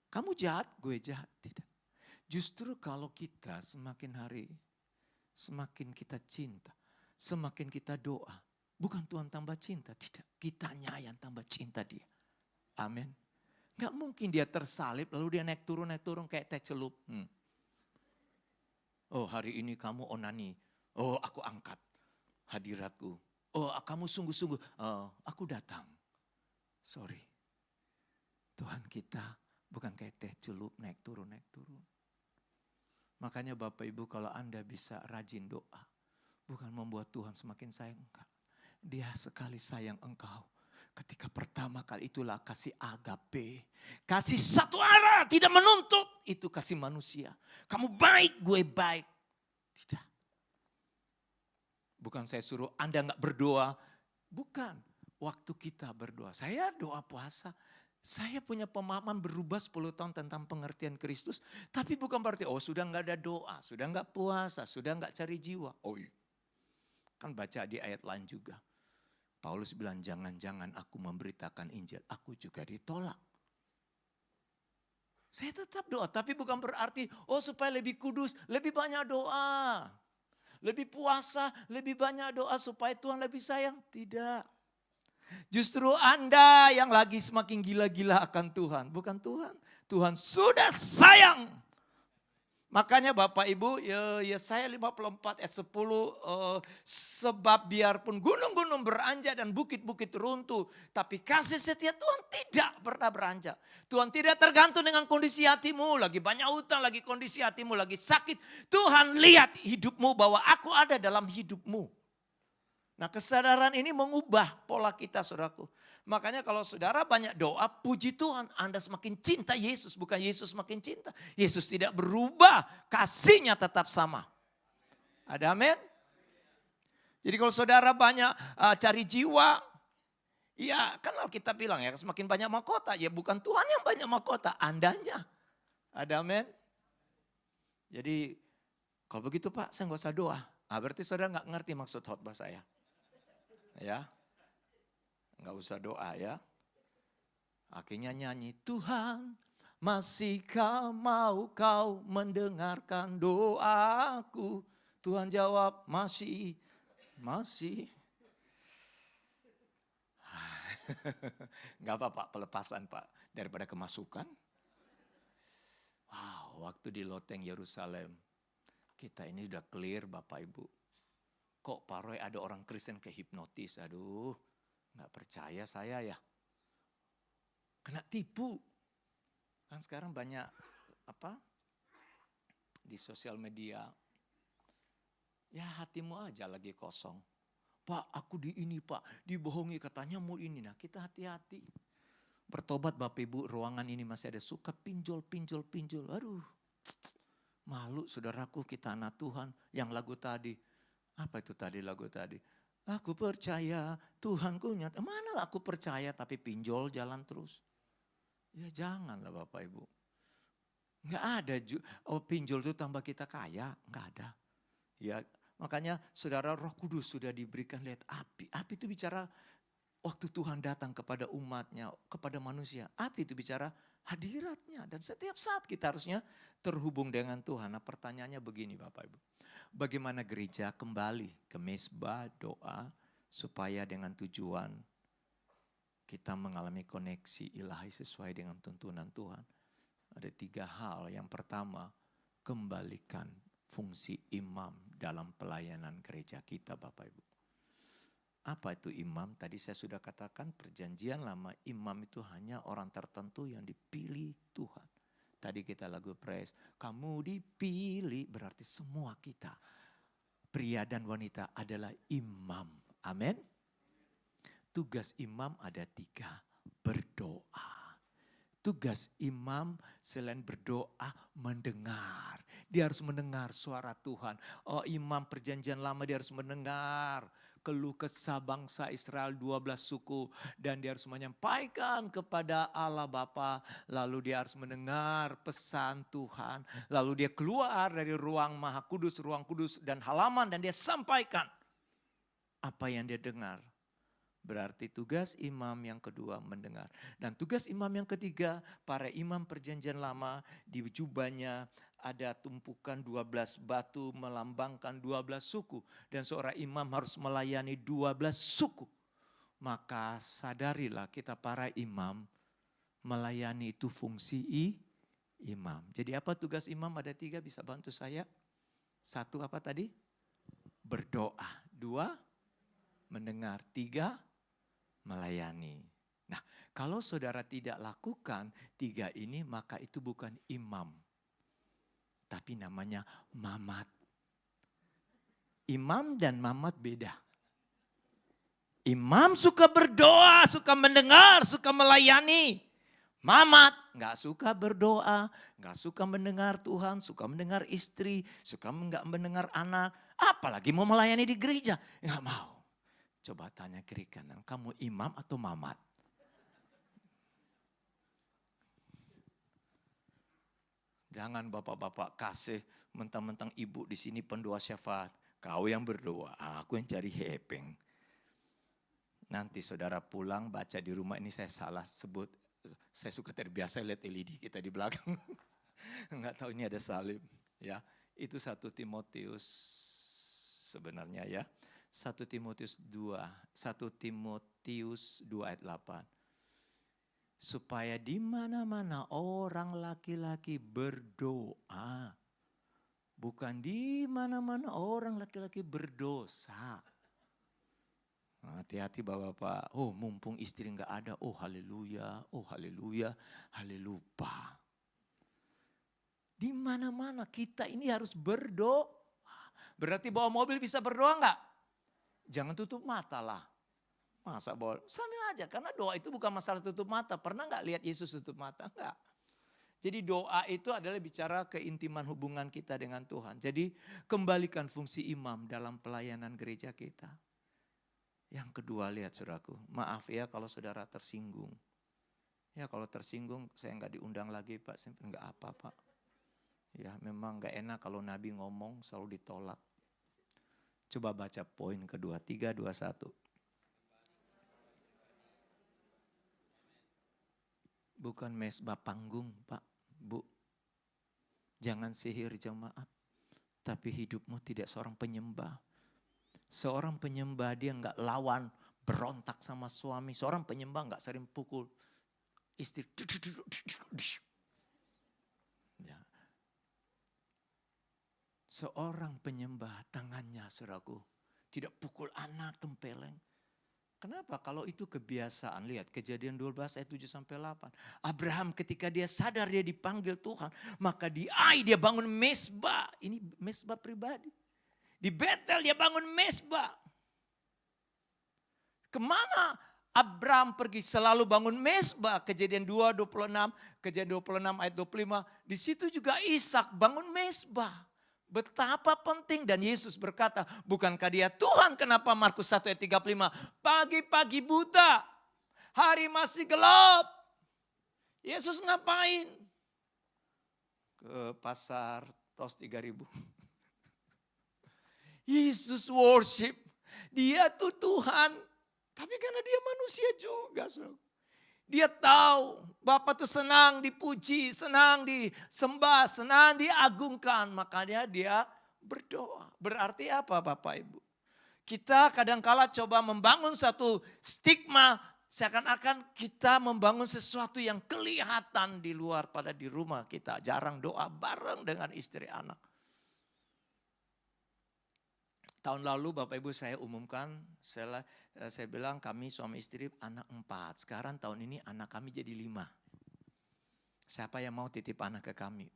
Kamu jahat, gue jahat, tidak. Justru kalau kita semakin hari, semakin kita cinta, semakin kita doa. Bukan Tuhan tambah cinta, tidak. Kitanya yang tambah cinta dia. Amin. Gak mungkin dia tersalib lalu dia naik turun kayak teh celup. Oh hari ini kamu onani. Oh aku angkat hadiratku. Oh kamu sungguh-sungguh. Oh aku datang. Sorry. Tuhan kita bukan kayak teh celup naik turun. Makanya Bapak Ibu kalau Anda bisa rajin doa. Bukan membuat Tuhan semakin sayang engkau. Dia sekali sayang engkau. Ketika pertama kali itulah kasih agape. Kasih satu arah, tidak menuntut. Itu kasih manusia. Kamu baik, gue baik. Tidak. Bukan saya suruh Anda gak berdoa. Bukan. Waktu kita berdoa. Saya doa puasa. Saya punya pemahaman berubah 10 tahun tentang pengertian Kristus. Tapi bukan berarti, oh sudah gak ada doa. Sudah gak puasa. Sudah gak cari jiwa. Oh iya. Kan baca di ayat lain juga. Paulus bilang jangan-jangan aku memberitakan Injil, aku juga ditolak. Saya tetap doa, tapi bukan berarti oh supaya lebih kudus, lebih banyak doa. Lebih puasa, lebih banyak doa supaya Tuhan lebih sayang. Tidak. Justru Anda yang lagi semakin gila-gila akan Tuhan, bukan Tuhan. Tuhan sudah sayang. Makanya Bapak Ibu, Yesaya 54 ayat 10, sebab biarpun gunung-gunung beranjak dan bukit-bukit runtuh, tapi kasih setia Tuhan tidak pernah beranjak. Tuhan tidak tergantung dengan kondisi hatimu, lagi banyak utang, lagi kondisi hatimu lagi sakit. Tuhan lihat hidupmu bahwa aku ada dalam hidupmu. Nah kesadaran ini mengubah pola kita saudaraku. Makanya kalau saudara banyak doa, puji Tuhan. Anda semakin cinta Yesus, bukan Yesus semakin cinta. Yesus tidak berubah, kasihnya tetap sama. Ada amin? Jadi kalau saudara banyak cari jiwa, ya kan Alkitab bilang ya semakin banyak mahkota. Ya bukan Tuhan yang banyak mahkota, Andanya. Ada amin? Jadi kalau begitu Pak saya gak usah doa. Berarti saudara gak ngerti maksud khotbah saya. Ya. Enggak usah doa ya. Akhirnya nyanyi, Tuhan masihkah mau kau mendengarkan doaku? Tuhan jawab, masih. Enggak apa-apa, pelepasan Pak. Daripada kemasukan. Wow, waktu di loteng Yerusalem. Kita ini udah clear Bapak Ibu. Kok Pak Roy ada orang Kristen kehipnotis, aduh. Nggak percaya saya ya. Kena tipu. Kan sekarang banyak di sosial media. Ya hatimu aja lagi kosong. Pak aku di ini Pak, dibohongi katanya mau ini. Nah kita hati-hati. Bertobat Bapak Ibu, ruangan ini masih ada suka pinjol. Aduh malu saudaraku kita anak Tuhan. Yang lagu tadi, apa itu tadi lagu tadi? Aku percaya Tuhanku nyata. Mana aku percaya tapi pinjol jalan terus. Ya janganlah Bapak Ibu. Enggak ada pinjol itu tambah kita kaya. Enggak ada. Ya makanya saudara Roh Kudus sudah diberikan lihat api. Api itu bicara waktu Tuhan datang kepada umatnya, kepada manusia. Api itu bicara hadiratnya. Dan setiap saat kita harusnya terhubung dengan Tuhan. Nah pertanyaannya begini Bapak Ibu. Bagaimana gereja kembali ke mesbah doa supaya dengan tujuan kita mengalami koneksi ilahi sesuai dengan tuntunan Tuhan. Ada 3 hal. Yang pertama, kembalikan fungsi imam dalam pelayanan gereja kita Bapak Ibu. Apa itu imam? Tadi saya sudah katakan perjanjian lama, imam itu hanya orang tertentu yang dipilih Tuhan. Tadi kita lagu praise, kamu dipilih berarti semua kita, pria dan wanita adalah imam. Amin. Tugas imam ada 3, berdoa. Tugas imam selain berdoa, mendengar. Dia harus mendengar suara Tuhan. Oh, imam perjanjian lama dia harus mendengar keluh kesah bangsa Israel 12 suku. Dan dia harus menyampaikan kepada Allah Bapa. Lalu dia harus mendengar pesan Tuhan. Lalu dia keluar dari ruang Maha Kudus, ruang kudus dan halaman. Dan dia sampaikan apa yang dia dengar. Berarti tugas imam yang kedua mendengar. Dan tugas imam yang ketiga, para imam perjanjian lama di jubahnya ada tumpukan 12 batu melambangkan 12 suku. Dan seorang imam harus melayani 12 suku. Maka sadarilah kita para imam melayani itu fungsi imam. Jadi apa tugas imam? Ada 3, bisa bantu saya. 1 apa tadi? Berdoa. 2, mendengar. 3, melayani. Nah, kalau saudara tidak lakukan 3 ini, maka itu bukan imam. Tapi namanya mamat. Imam dan mamat beda. Imam suka berdoa, suka mendengar, suka melayani. Mamat gak suka berdoa, gak suka mendengar Tuhan, suka mendengar istri, suka gak mendengar anak. Apalagi mau melayani di gereja, gak mau. Coba tanya kiri kanan, kamu imam atau mamat? Jangan bapak-bapak kasih mentang-mentang ibu di sini pendoa syafaat. Kau yang berdoa, aku yang cari hepeng. Nanti saudara pulang baca di rumah, ini saya salah sebut. Saya suka terbiasa lihat LED kita di belakang. Enggak tahu ini ada salib. Ya, itu 1 Timotius sebenarnya ya. 1 Timotius 2 ayat 8. Supaya di mana-mana orang laki-laki berdoa. Bukan di mana-mana orang laki-laki berdosa. Hati-hati bapak-bapak. Oh, mumpung istri enggak ada. Oh, haleluya. Oh, haleluya. Haleluya. Di mana-mana kita ini harus berdoa. Berarti bawa mobil bisa berdoa enggak? Jangan tutup mata lah. Masa bawa, sambil aja. Karena doa itu bukan masalah tutup mata. Pernah gak lihat Yesus tutup mata? Enggak. Jadi doa itu adalah bicara keintiman hubungan kita dengan Tuhan. Jadi kembalikan fungsi imam dalam pelayanan gereja kita. Yang kedua lihat saudaraku. Maaf ya kalau saudara tersinggung. Ya kalau tersinggung saya gak diundang lagi Pak. Enggak apa Pak. Ya memang gak enak kalau Nabi ngomong selalu ditolak. Coba baca poin kedua, 3, 2, 1. Bukan mesbah panggung Pak, Bu. Jangan sihir jemaat. Tapi hidupmu tidak seorang penyembah. Seorang penyembah dia enggak lawan, berontak sama suami. Seorang penyembah enggak sering pukul istri. Ya. Seorang penyembah tangannya saudaraku tidak pukul anak tempeleng. Kenapa? Kalau itu kebiasaan. Lihat Kejadian 12 ayat 7-8. Abraham ketika dia sadar dia dipanggil Tuhan. Maka di Ai dia bangun mesbah. Ini mesbah pribadi. Di Betel dia bangun mesbah. Kemana Abraham pergi? Selalu bangun mesbah. Kejadian 2:26. Kejadian 26 ayat 25. Di situ juga Ishak bangun mesbah. Betapa penting dan Yesus berkata, bukankah dia Tuhan? Kenapa? Markus 1 ayat 35. Pagi-pagi buta, hari masih gelap. Yesus ngapain? Ke pasar tos 3.000. Yesus worship. Dia tuh Tuhan. Tapi karena dia manusia juga. Dia tahu Bapa tuh senang dipuji, senang disembah, senang diagungkan. Makanya dia berdoa. Berarti apa Bapak Ibu? Kita kadangkala coba membangun satu stigma. Seakan-akan kita membangun sesuatu yang kelihatan di luar pada di rumah kita. Jarang doa bareng dengan istri anak. Tahun lalu Bapak Ibu saya umumkan, saya bilang kami suami istri anak 4. Sekarang tahun ini anak kami jadi 5. Siapa yang mau titip anak ke kami?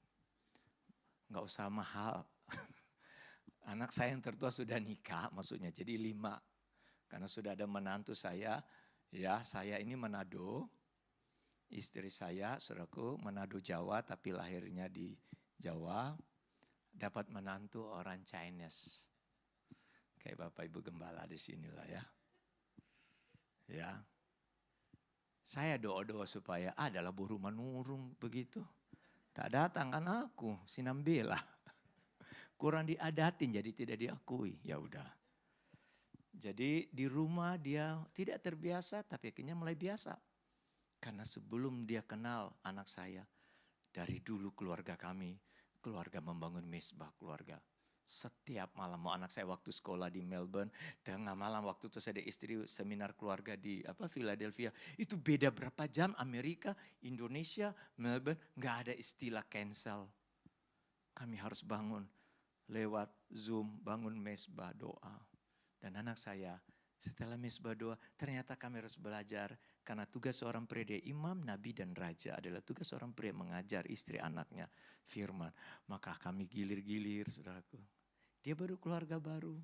Enggak usah mahal. Anak saya yang tertua sudah nikah, maksudnya jadi 5. Karena sudah ada menantu saya, ya saya ini Manado. Istri saya, saudaraku, Manado Jawa tapi lahirnya di Jawa. Dapat menantu orang Chinese. Kayak Bapak Ibu Gembala di sinilah ya. Ya. Saya doa-doa supaya adalah buru manurung begitu. Tak datang kan aku, sinambela. Kurang diadatin jadi tidak diakui. Ya udah. Jadi di rumah dia tidak terbiasa tapi akhirnya mulai biasa. Karena sebelum dia kenal anak saya, dari dulu keluarga kami, keluarga membangun mesbah keluarga. Setiap malam, mau anak saya waktu sekolah di Melbourne, tengah malam waktu itu saya ada istri seminar keluarga di Philadelphia. Itu beda berapa jam Amerika, Indonesia, Melbourne, nggak ada istilah cancel. Kami harus bangun lewat Zoom, bangun mesbah doa. Dan anak saya setelah mesbah doa, ternyata kami harus belajar. Karena tugas seorang pria dia imam, nabi dan raja adalah tugas seorang pria mengajar istri anaknya firman. Maka kami gilir-gilir saudaraku. Dia baru keluarga baru.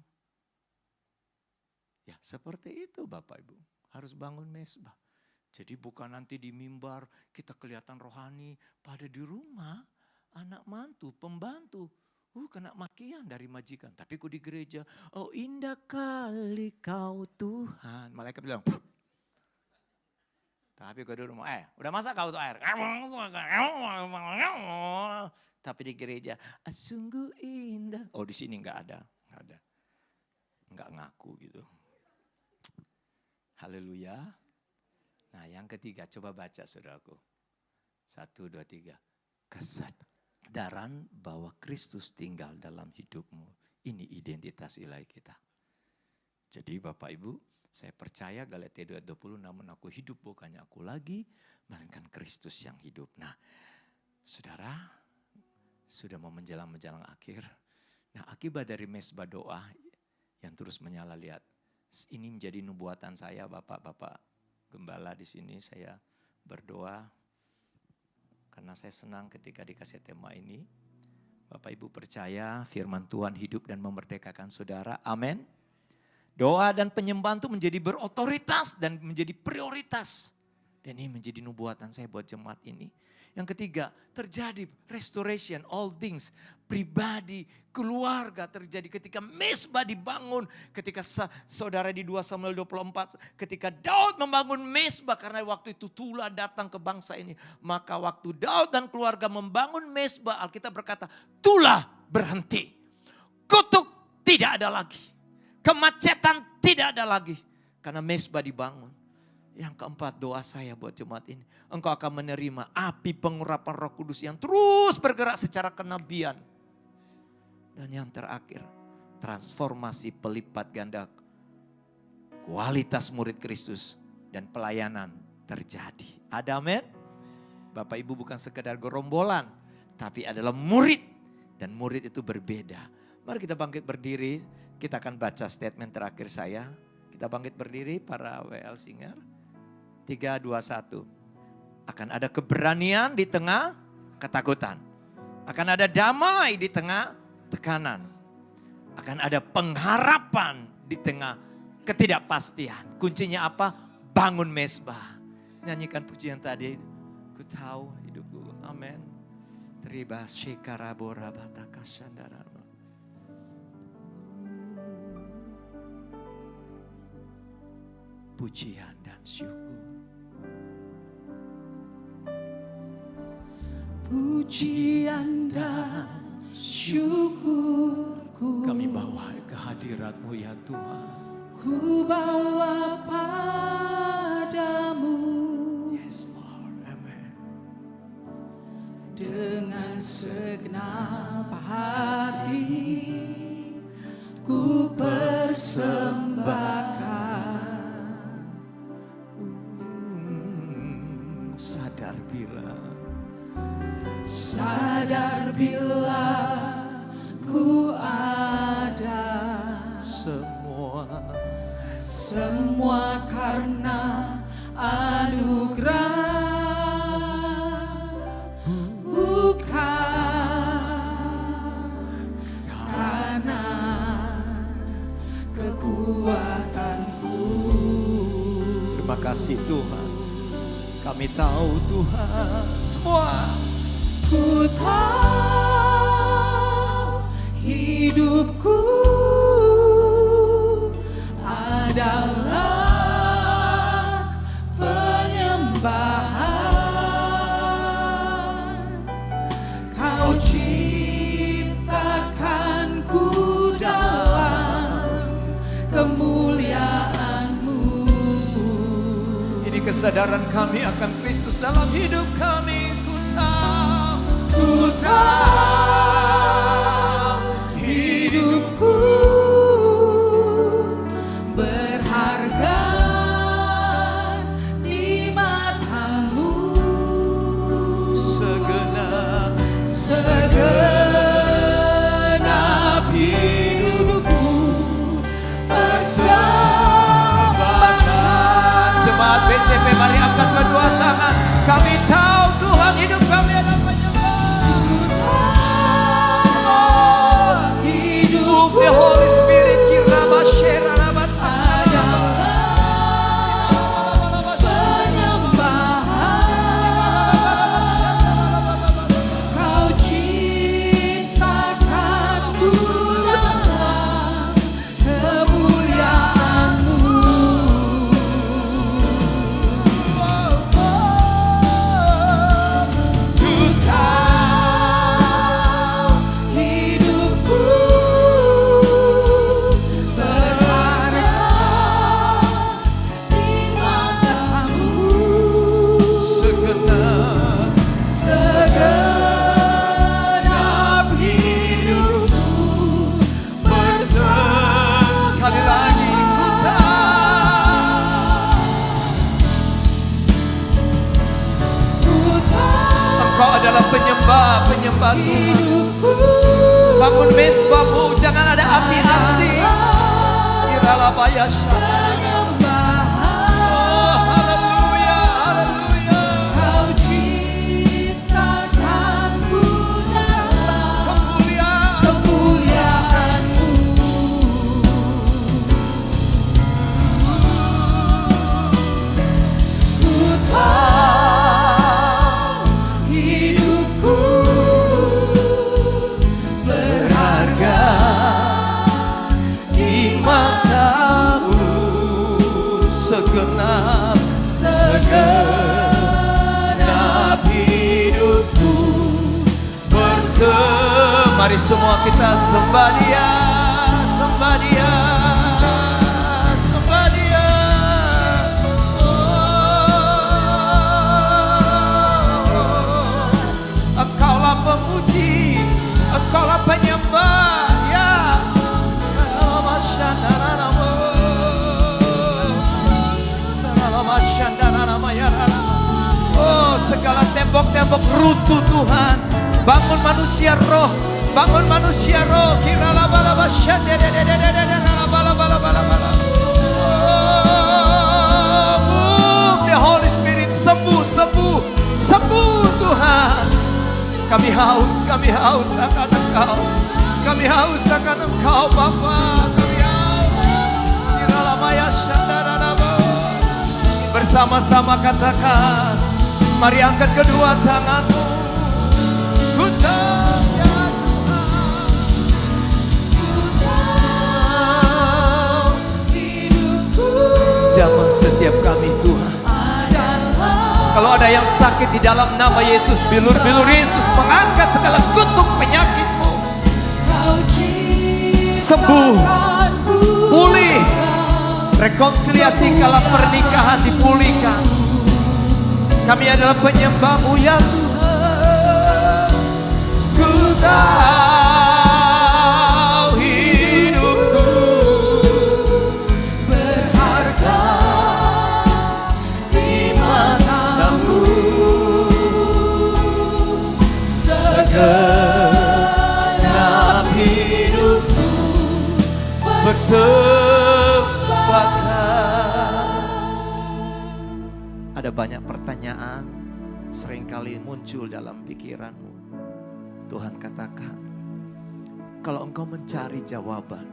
Ya seperti itu Bapak Ibu. Harus bangun mesbah. Jadi bukan nanti di mimbar kita kelihatan rohani. Pada di rumah anak mantu, pembantu. Kena makian dari majikan. Tapi ku di gereja, oh indah kali kau Tuhan. Malaikat bilang, tapi kau di rumah, udah masak kau tuh air. Tapi di gereja, sungguh indah. Oh di sini enggak ada. Enggak ngaku gitu. Haleluya. Nah yang ketiga, coba baca saudaraku. 1, 2, 3. Kesadaran bahwa Kristus tinggal dalam hidupmu. Ini identitas ilahi kita. Jadi Bapak Ibu, saya percaya Galatia 2:20, namun aku hidup bukannya aku lagi, melainkan Kristus yang hidup. Nah, saudara, sudah mau menjelang akhir. Nah, akibat dari mesbah doa yang terus menyala, lihat. Ini menjadi nubuatan saya, Bapak-bapak gembala di sini, saya berdoa. Karena saya senang ketika dikasih tema ini. Bapak Ibu percaya firman Tuhan hidup dan memerdekakan saudara. Amin. Doa dan penyembahan itu menjadi berotoritas dan menjadi prioritas. Dan ini menjadi nubuatan saya buat jemaat ini. Yang ketiga, terjadi restoration, all things, pribadi, keluarga terjadi ketika mesbah dibangun. Ketika saudara di 2 Samuel 24, ketika Daud membangun mesbah karena waktu itu Tula datang ke bangsa ini. Maka waktu Daud dan keluarga membangun mesbah, Alkitab berkata, Tula berhenti. Kutuk tidak ada lagi. Kemacetan tidak ada lagi. Karena mesbah dibangun. Yang keempat, doa saya buat jemaat ini. Engkau akan menerima api pengurapan Roh Kudus yang terus bergerak secara kenabian. Dan yang terakhir, transformasi pelipat ganda kualitas murid Kristus dan pelayanan terjadi. Ada amin? Bapak Ibu bukan sekedar gerombolan, tapi adalah murid. Dan murid itu berbeda. Mari kita bangkit berdiri, kita akan baca statement terakhir saya. Kita bangkit berdiri para WL Singer. 3, 2, 1. Akan ada keberanian di tengah ketakutan. Akan ada damai di tengah tekanan. Akan ada pengharapan di tengah ketidakpastian. Kuncinya apa? Bangun mesbah. Nyanyikan pujian tadi. Ku tahu hidupku. Amin. Terima shikarabora bataka shandarama. Pujian dan syukur.
Pujian dan syukurku
Kami bawa ke hadirat-Mu ya Tuhan.
ku bawa padamu.
Yes Lord, amen.
Dengan segenap hati ku persembahkan.
Sadar bila
ku ada semua karena anugerah, bukan karena kekuatanku.
Terima kasih Tuhan. Kami tahu Tuhan semua.
Ku tahu hidupku adalah penyembahan. Kau ciptakanku dalam kemuliaan-Mu.
Ini kesadaran kami akan Kristus dalam hidup kami.
Ku tahu hidupku berharga di mata-Mu. Segenap hidupku persembahkan.
Jemaat BCP, mari angkat kedua tangan. Kami tahu Tuhan hidup kami adalah the Holy Spirit kiraba shera
penyembahan. Kau ciptakanku dalam kemuliaan-Mu. Ku tahu hidupku
penyembah Tuhan. Bangun mesbahmu, jangan ada api asing. Iralabaya haleluya, haleluya.
Kau ciptakanku dalam kemuliaan-Mu. Ku tahu hidupku berharga di mata-Mu.
Segenap hidupku mari semua kita sembah Dia, sembah Dia, sembah Dia. Engkaulah pemuji, Engkaulah penyembah, ya. Oh, segala tembok-tembok runtuh Tuhan. Bangun manusia roh, bangun manusia roh. Move the Holy Spirit, sembuh, sembuh, sembuh Tuhan. Kami haus akan Engkau. Kami haus akan Engkau Bapa. Kami haus. Bersama-sama katakan, mari angkat kedua tanganmu. Ku tahu ya Tuhan, ku tahu hidupku. Jamah setiap kami Tuhan. Kalau ada yang sakit di dalam nama Yesus, bilur-bilur Yesus mengangkat segala kutuk penyakitmu. Sembuh, pulih, rekonsiliasi kala pernikahan dipulihkan. Kami adalah penyembah-Mu ya Tuhan. Ku tahu hidupku berharga di mata-Mu. Segenap hidupku persembahkan. Ada banyak pertanyaan seringkali muncul dalam pikiranmu. Tuhan katakan, kalau engkau mencari jawaban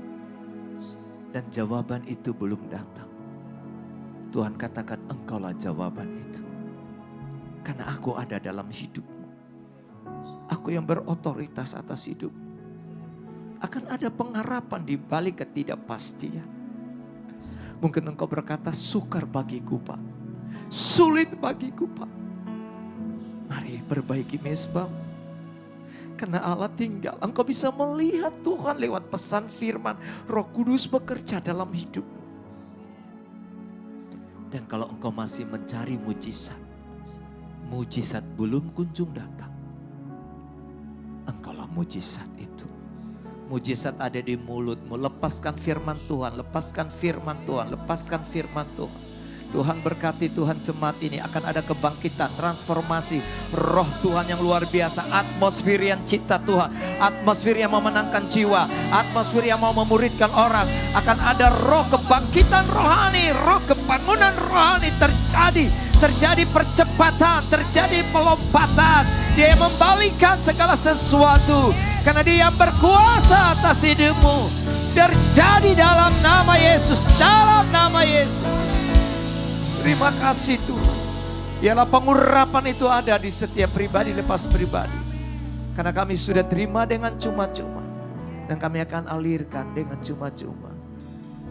dan jawaban itu belum datang, Tuhan katakan engkaulah jawaban itu. Karena aku ada dalam hidupmu. Aku yang berotoritas atas hidupmu. Akan ada pengharapan di balik ketidakpastian. Mungkin engkau berkata, sukar bagiku Pak, sulit bagiku Pak. Mari perbaiki mezbahmu. Karena Allah tinggal, engkau bisa melihat Tuhan lewat pesan firman. Roh Kudus bekerja dalam hidupmu. Dan kalau engkau masih mencari mujizat, mujizat belum kunjung datang, engkaulah mujizat itu. Mujizat ada di mulutmu. Lepaskan firman Tuhan, lepaskan firman Tuhan, lepaskan firman Tuhan. Tuhan berkati, Tuhan jemaat ini akan ada kebangkitan, transformasi, roh Tuhan yang luar biasa, atmosfer yang cipta Tuhan, atmosfer yang memenangkan jiwa, atmosfer yang mau memuridkan orang. Akan ada roh kebangkitan rohani, roh kebangunan rohani terjadi percepatan, terjadi pelompatan. Dia membalikan segala sesuatu karena Dia yang berkuasa atas hidupmu. Terjadi dalam nama Yesus, dalam nama Yesus. Terima kasih Tuhan. Biarlah pengurapan itu ada di setiap pribadi lepas pribadi. Karena kami sudah terima dengan cuma-cuma. Dan kami akan alirkan dengan cuma-cuma.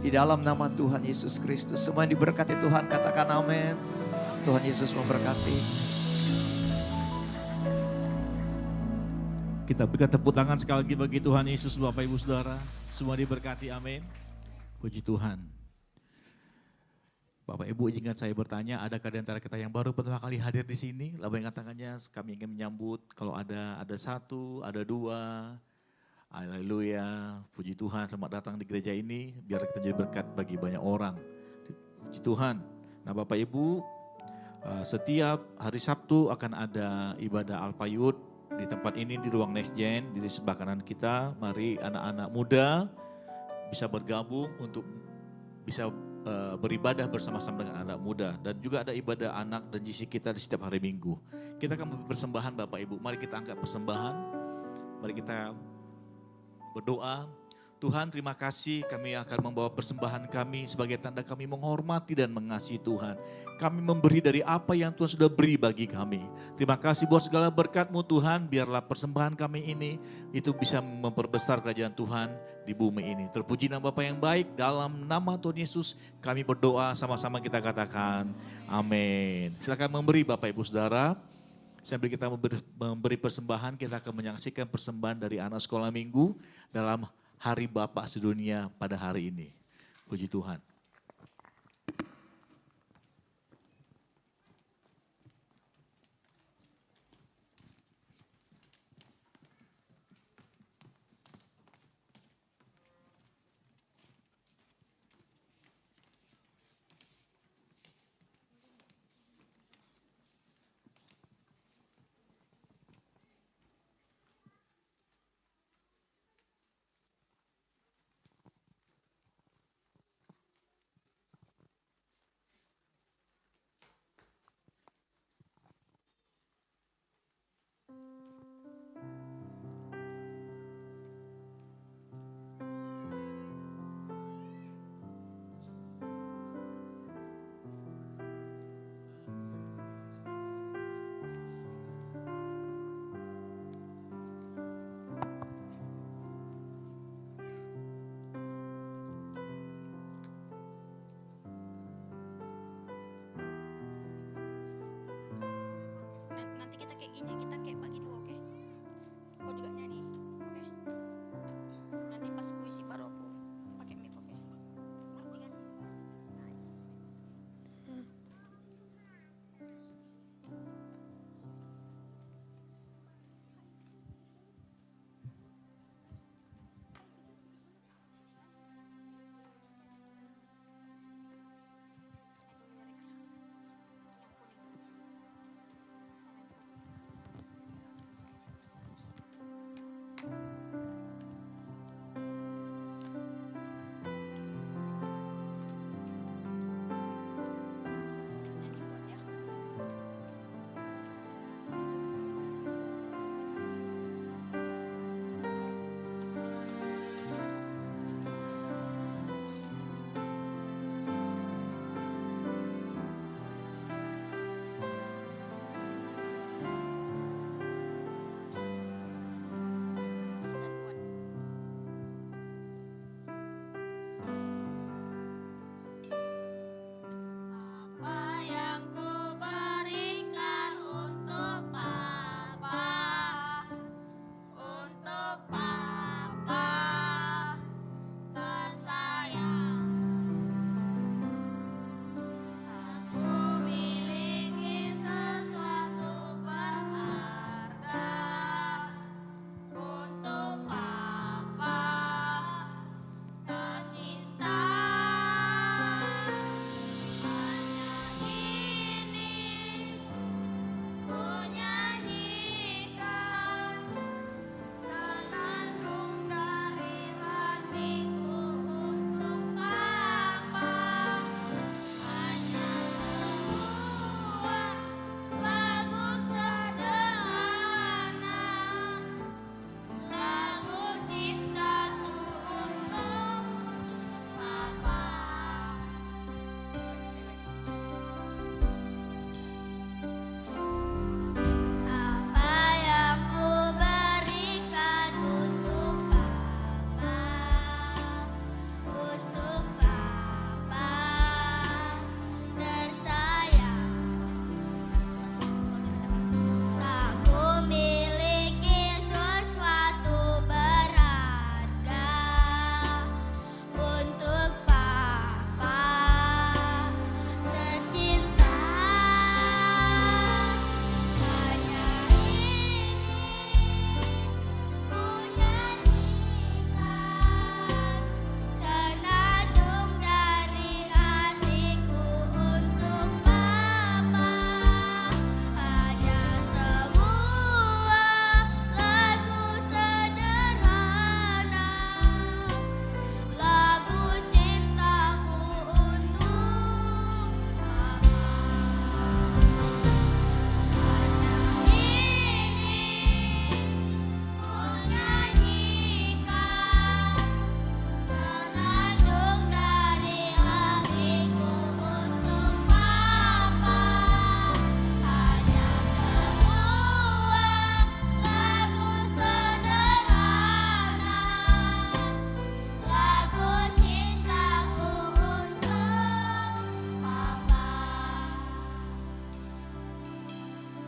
Di dalam nama Tuhan Yesus Kristus. Semua yang diberkati Tuhan katakan amin. Tuhan Yesus memberkati.
Kita berikan tepuk tangan sekali lagi bagi Tuhan Yesus, Bapak Ibu Saudara. Semua diberkati, amin. Puji Tuhan. Bapak Ibu, izinkan saya bertanya, adakah di antara kita yang baru pertama kali hadir di sini? Lalu yang tangannya, kami ingin menyambut. Kalau ada satu, ada dua. Haleluya, puji Tuhan, selamat datang di gereja ini. Biar kita jadi berkat bagi banyak orang. Puji Tuhan. Nah Bapak Ibu, setiap hari Sabtu akan ada ibadah Alpayut di tempat ini, di ruang Next Gen, di sebelah kanan kita. Mari anak-anak muda bisa bergabung untuk bisa beribadah bersama-sama dengan anak muda. Dan juga ada ibadah anak dan GC kita di setiap hari Minggu. Kita akan memberi persembahan Bapak Ibu. Mari kita angkat persembahan. Mari kita berdoa. Tuhan, terima kasih, kami akan membawa persembahan kami sebagai tanda kami menghormati dan mengasihi Tuhan. Kami memberi dari apa yang Tuhan sudah beri bagi kami. Terima kasih buat segala berkat-Mu Tuhan, biarlah persembahan kami ini itu bisa memperbesar kerajaan Tuhan di bumi ini. Terpuji nama Bapa yang baik, dalam nama Tuhan Yesus kami berdoa, sama-sama kita katakan amin. Silakan memberi Bapak Ibu Saudara. Sambil kita memberi persembahan, kita akan menyaksikan persembahan dari anak sekolah minggu dalam Hari Bapa Sedunia pada hari ini. Puji Tuhan.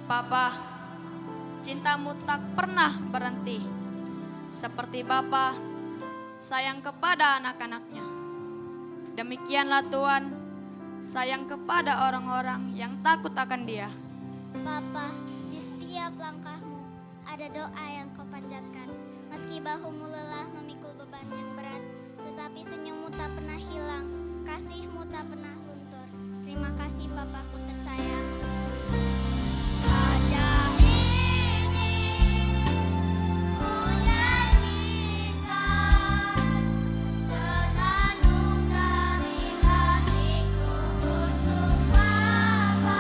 Papa, cintamu tak pernah berhenti. Seperti Bapa sayang kepada anak-anaknya. Demikianlah Tuhan sayang kepada orang-orang yang takut akan Dia.
Bapa, di setiap langkahmu ada doa yang kau panjatkan. Meski bahumu lelah memikul beban yang berat, tetapi senyummu tak pernah hilang, kasihmu tak pernah luntur. Terima kasih Papaku tersayang. Pajak ini ku nyanyikan, senandung dari hatiku untuk Bapa.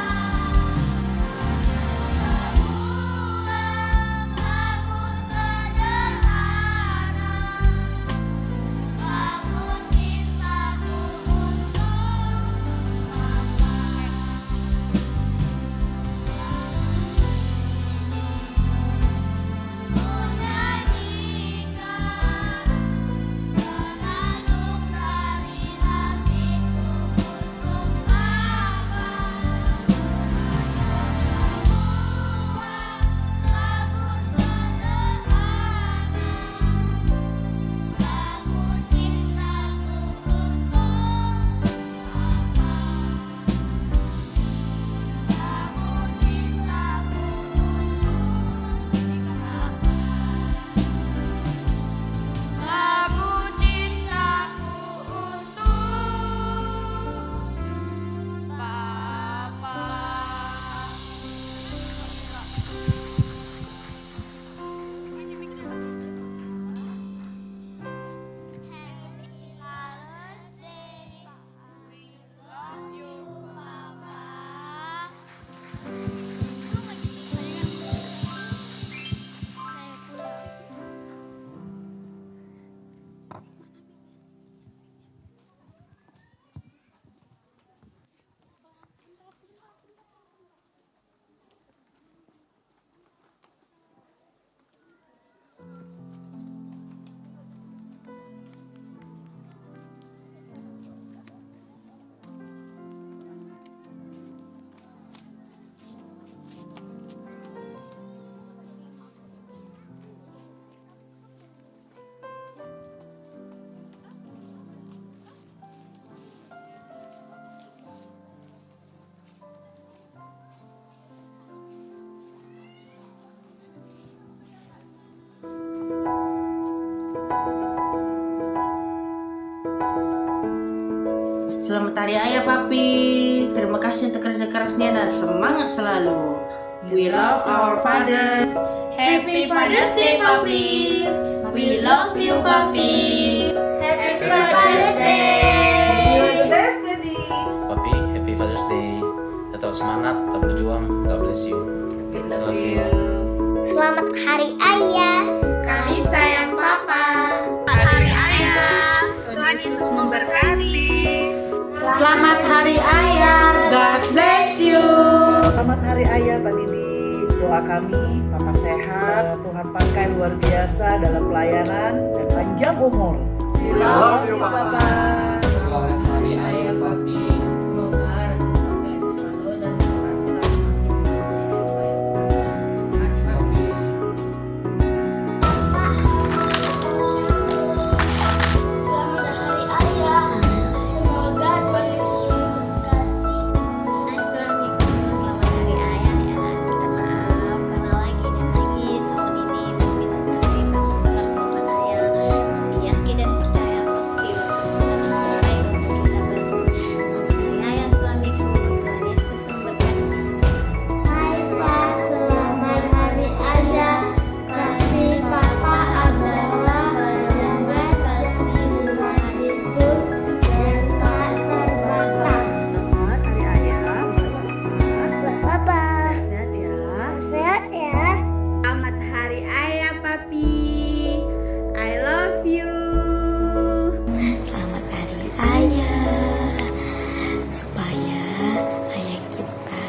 Sebuah lagu sederhana, bangun cintaku untuk
Selamat Hari Ayah Papi. Terima kasih untuk kerja kerasnya dan semangat selalu. We love our father.
Happy Father's Day, Papi. We love you, Papi.
Happy Father's Day.
You're the best, Daddy.
Papi, Happy Father's Day. Tetap semangat, tetap berjuang. God bless you.
We love you.
Selamat Hari Ayah.
Kami sayang Papa.
Selamat Hari Ayah.
Tuhan Yesus memberkati.
Selamat Hari Ayah. God bless you.
Selamat Hari Ayah Pak Didi. Doa kami, Papa sehat, Tuhan pakai luar biasa dalam pelayanan dan panjang umur. We love you Papa.
Selamat Hari Ayah Papi.
Selamat Hari Ayah. Semoga Tuhan Yesus memberkati. Selamat Hari Ayah ya. Minta maaf karena lagi dan lagi tahun ini belum bisa kasih kamu bersama saya. Tapi yakin dan percaya pasti Tuhan baik untuk kita berdua. Selamat Hari Ayah suamiku. Tuhan Yesus memberkati. Hai Pak, selamat Hari Ayah. Kasih Papa adalah damai kasih Tuhan Yesus dan tak terbatas.
Selamat Hari Ayah.
Papa,
Sehat ya.
sehat ya.
Selamat Hari Ayah, Papi. I love you.
Selamat Hari Ayah. Supaya ayah kita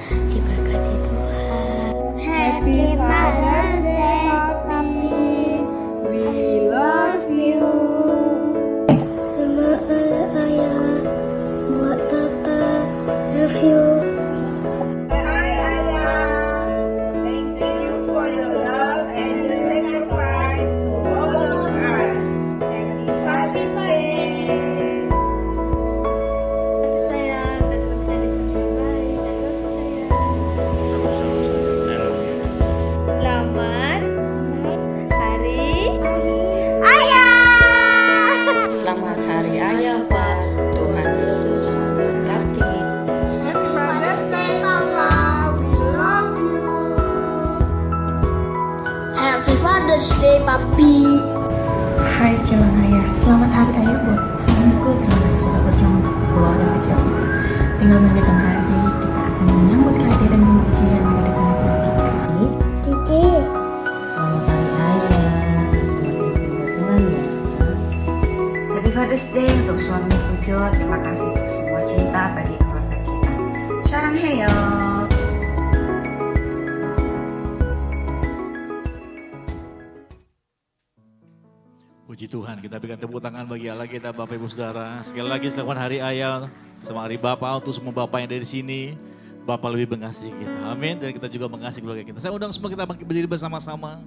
diberkati Tuhan. Happy Father's Day, Papi.
We love you.
Selamat Hari Ayah. Buat Papa. Love you.
Hai Ayah.
buat suamiku, terima kasih sudah berjuang untuk keluarga kecil kita. Tinggal menghitung hari, kita akan menyambut kehadiran mujizat yang ada di tengah-tengah kita. Cici, selamat hari ayah, selamat Tuhan ya. Happy Father's Day untuk suami Pujo. Terima kasih untuk semua cinta bagi keluarga kita. Saranghayo.
Puji Tuhan, kita berikan tepuk tangan bagi Allah kita, Bapak Ibu Saudara. Sekali lagi selamat hari ayah, sama hari Bapak, untuk semua Bapak yang dari sini. Bapak lebih mengasihi kita, amin. Dan kita juga mengasihi keluarga kita. Saya undang semua kita berdiri bersama-sama.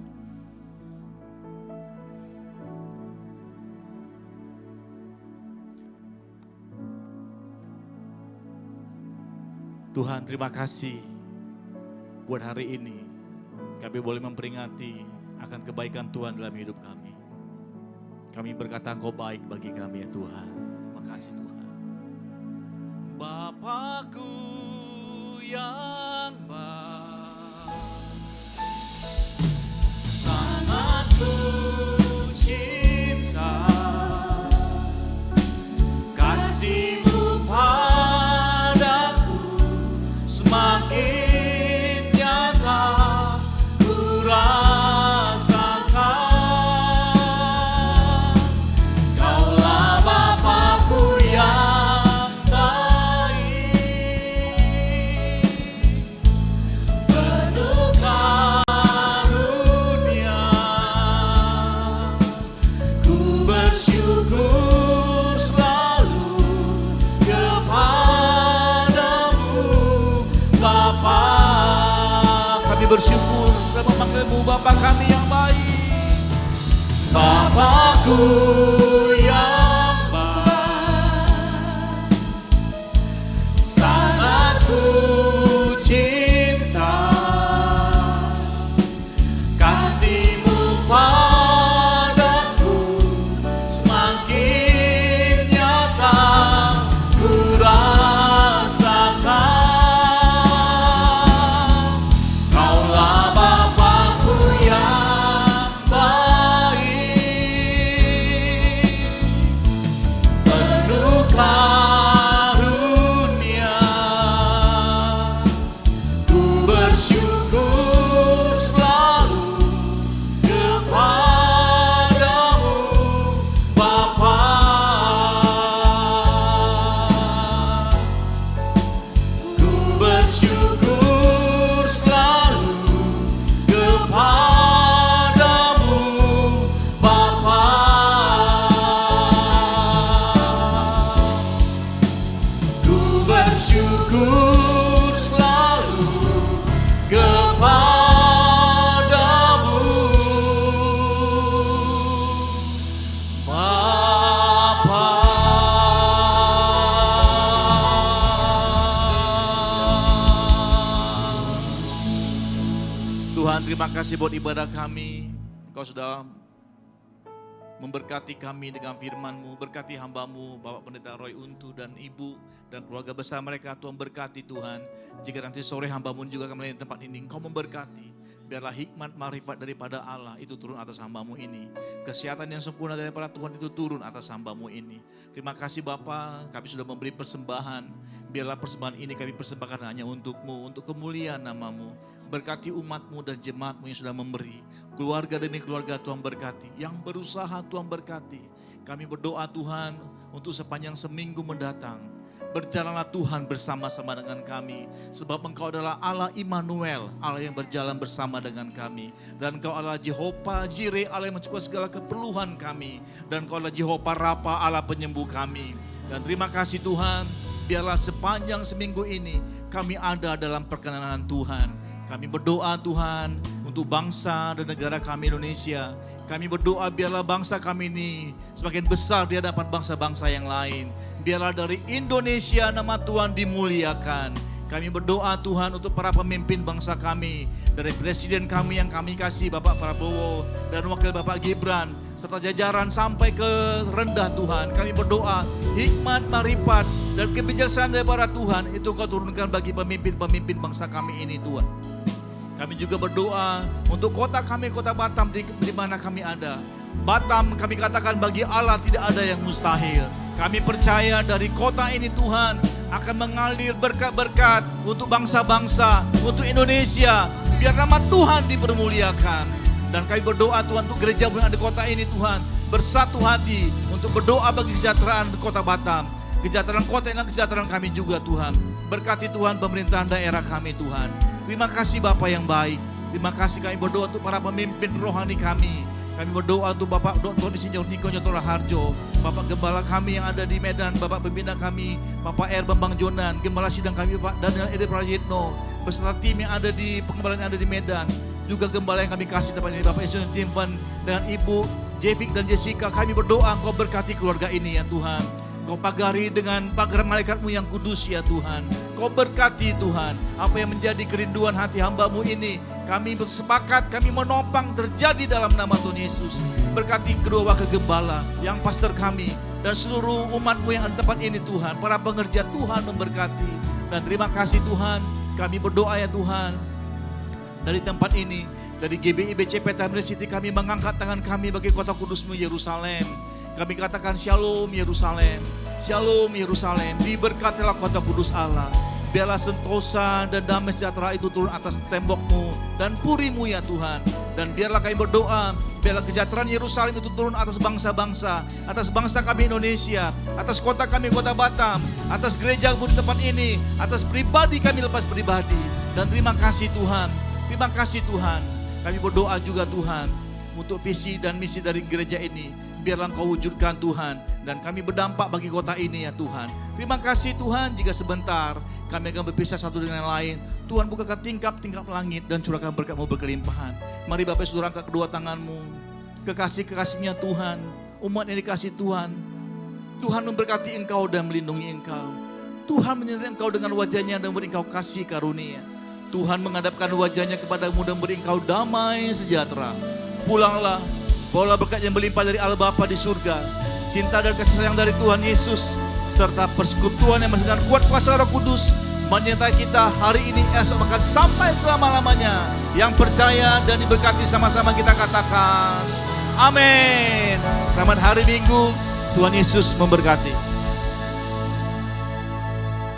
Tuhan, terima kasih buat hari ini. Kami boleh memperingati akan kebaikan Tuhan dalam hidup kami. Kami berkata Engkau baik bagi kami ya Tuhan. Makasih Tuhan. Bapakku yang baik, sangat ku cinta, kasih-Mu padaku semakin nyata ku rasakan. Kaulah Bapakku yang baik, penuh karunia. Ku bersyukur selalu kepadamu Bapa. Kami bersyukur dan memanggil-Mu Bapa kami yang baik. Bapakku yang baik, sangat ku cinta, kasih-Mu padaku semakin nyata ku rasakan. Kaulah Bapakku yang baik, penuh karunia. Ku bersyukur selalu kepadamu Bapa. Ku bersyukur selalu kepadamu Bapa. Ku bersyukur selalu kepadamu Bapa. Tuhan, terima kasih buat ibadah kami. Engkau sudah memberkati kami dengan firman-Mu. Berkati hamba-Mu, Bapak Pendeta Roy Untu dan Ibu dan keluarga besar mereka. Tuhan berkati Tuhan. Jika nanti sore hamba-Mu juga akan melayani tempat ini, Engkau memberkati. Biarlah hikmat marifat daripada Allah itu turun atas hamba-Mu ini. Kesehatan yang sempurna daripada Tuhan itu turun atas hamba-Mu ini. Terima kasih Bapa, kami sudah memberi persembahan. Biarlah persembahan ini kami persembahkan hanya untuk-Mu, untuk kemuliaan nama-Mu. Berkati umat-Mu dan jemaat-Mu yang sudah memberi. Keluarga demi keluarga Tuhan berkati. Yang berusaha Tuhan berkati. Kami berdoa Tuhan untuk sepanjang seminggu mendatang. Berjalanlah Tuhan bersama-sama dengan kami. Sebab Engkau adalah Allah Immanuel, Allah yang berjalan bersama dengan kami. Dan Engkau adalah Jehovah Jireh, Allah yang mencukupi segala keperluan kami. Dan Engkau adalah Jehovah Rafa, Allah penyembuh kami. Dan terima kasih Tuhan, biarlah sepanjang seminggu ini kami ada dalam perkenanan Tuhan. Kami berdoa Tuhan untuk bangsa dan negara kami Indonesia. Kami berdoa biarlah bangsa kami ini semakin besar di hadapan bangsa-bangsa yang lain. Biarlah dari Indonesia nama Tuhan dimuliakan. Kami berdoa Tuhan untuk para pemimpin bangsa kami. Dari presiden kami yang kami kasih Bapak Prabowo dan wakil Bapak Gibran. Serta jajaran sampai ke rendah Tuhan. Kami berdoa hikmat, marifat dan kebijaksanaan daripada Tuhan itu Kau turunkan bagi pemimpin-pemimpin bangsa kami ini Tuhan. Kami juga berdoa untuk kota kami, kota Batam di mana kami ada. Batam kami katakan bagi Allah tidak ada yang mustahil. Kami percaya dari kota ini Tuhan akan mengalir berkat-berkat untuk bangsa-bangsa, untuk Indonesia. Biar nama Tuhan dipermuliakan. Dan kami berdoa Tuhan untuk gereja yang ada di kota ini Tuhan. Bersatu hati untuk berdoa bagi kesejahteraan di kota Batam. Kesejahteraan kota ini adalah kesejahteraan kami juga Tuhan. Berkati Tuhan pemerintahan daerah kami Tuhan. Terima kasih Bapa yang baik. Terima kasih kami berdoa untuk para pemimpin rohani kami. Kami berdoa untuk Bapak Dr. Insinyur Niko Nyotora Harjo, Bapak Gembala kami yang ada di Medan, Bapak Pembina kami, Bapak R. Bambang Jonan, Gembala Sidang kami Pak Daniel Ede Prayitno, beserta tim yang ada di pengembalaan yang ada di Medan, juga Gembala yang kami kasih tempat ini, Bapak Insinyur Timpan dengan Ibu Jevik dan Jessica. Kami berdoa Engkau berkati keluarga ini ya Tuhan. Kau pagari dengan pagar malaikat-Mu yang kudus ya Tuhan. Kau berkati Tuhan apa yang menjadi kerinduan hati hamba-Mu ini. Kami bersepakat, kami menopang terjadi dalam nama Tuhan Yesus. Berkati kedua wakil gembala, yang pastor kami, dan seluruh umat-Mu yang ada di tempat ini Tuhan. Para pengerja Tuhan memberkati. Dan terima kasih Tuhan, kami berdoa ya Tuhan. Dari tempat ini, dari GBI BCP Tamrin City kami mengangkat tangan kami bagi kota kudus-Mu Yerusalem. Kami katakan Shalom Yerusalem, Shalom Yerusalem, diberkatilah kota kudus Allah. Biarlah sentosa dan damai sejahtera itu turun atas tembok-Mu dan puri-Mu ya Tuhan. Dan biarlah kami berdoa, biarlah kesejahteraan Yerusalem itu turun atas bangsa-bangsa, atas bangsa kami Indonesia, atas kota kami kota Batam, atas gereja di tempat ini, atas pribadi kami lepas pribadi. Dan terima kasih Tuhan, terima kasih Tuhan. Kami berdoa juga Tuhan untuk visi dan misi dari gereja ini. Biarlah Engkau wujudkan Tuhan. Dan kami berdampak bagi kota ini ya Tuhan. Terima kasih Tuhan, jika sebentar kami akan berpisah satu dengan yang lain. Tuhan bukakan tingkap-tingkap langit dan curahkan berkat-Mu berkelimpahan. Mari Bapak Saudara angkat kedua tangan-Mu. Kekasih-kekasihnya Tuhan, umat yang dikasih Tuhan. Tuhan memberkati engkau dan melindungi engkau. Tuhan menyertai engkau dengan wajahnya dan beri engkau kasih karunia. Tuhan menghadapkan wajahnya kepadamu dan beri engkau damai sejahtera. Pulanglah, bawalah berkat yang berlimpah dari Allah Bapa di surga, cinta dan kasih sayang dari Tuhan Yesus, serta persekutuan yang dengan kuat kuasa Roh Kudus menyertai kita hari ini, esok bahkan sampai selama-lamanya. Yang percaya dan diberkati sama-sama kita katakan amin. Selamat hari Minggu, Tuhan Yesus memberkati.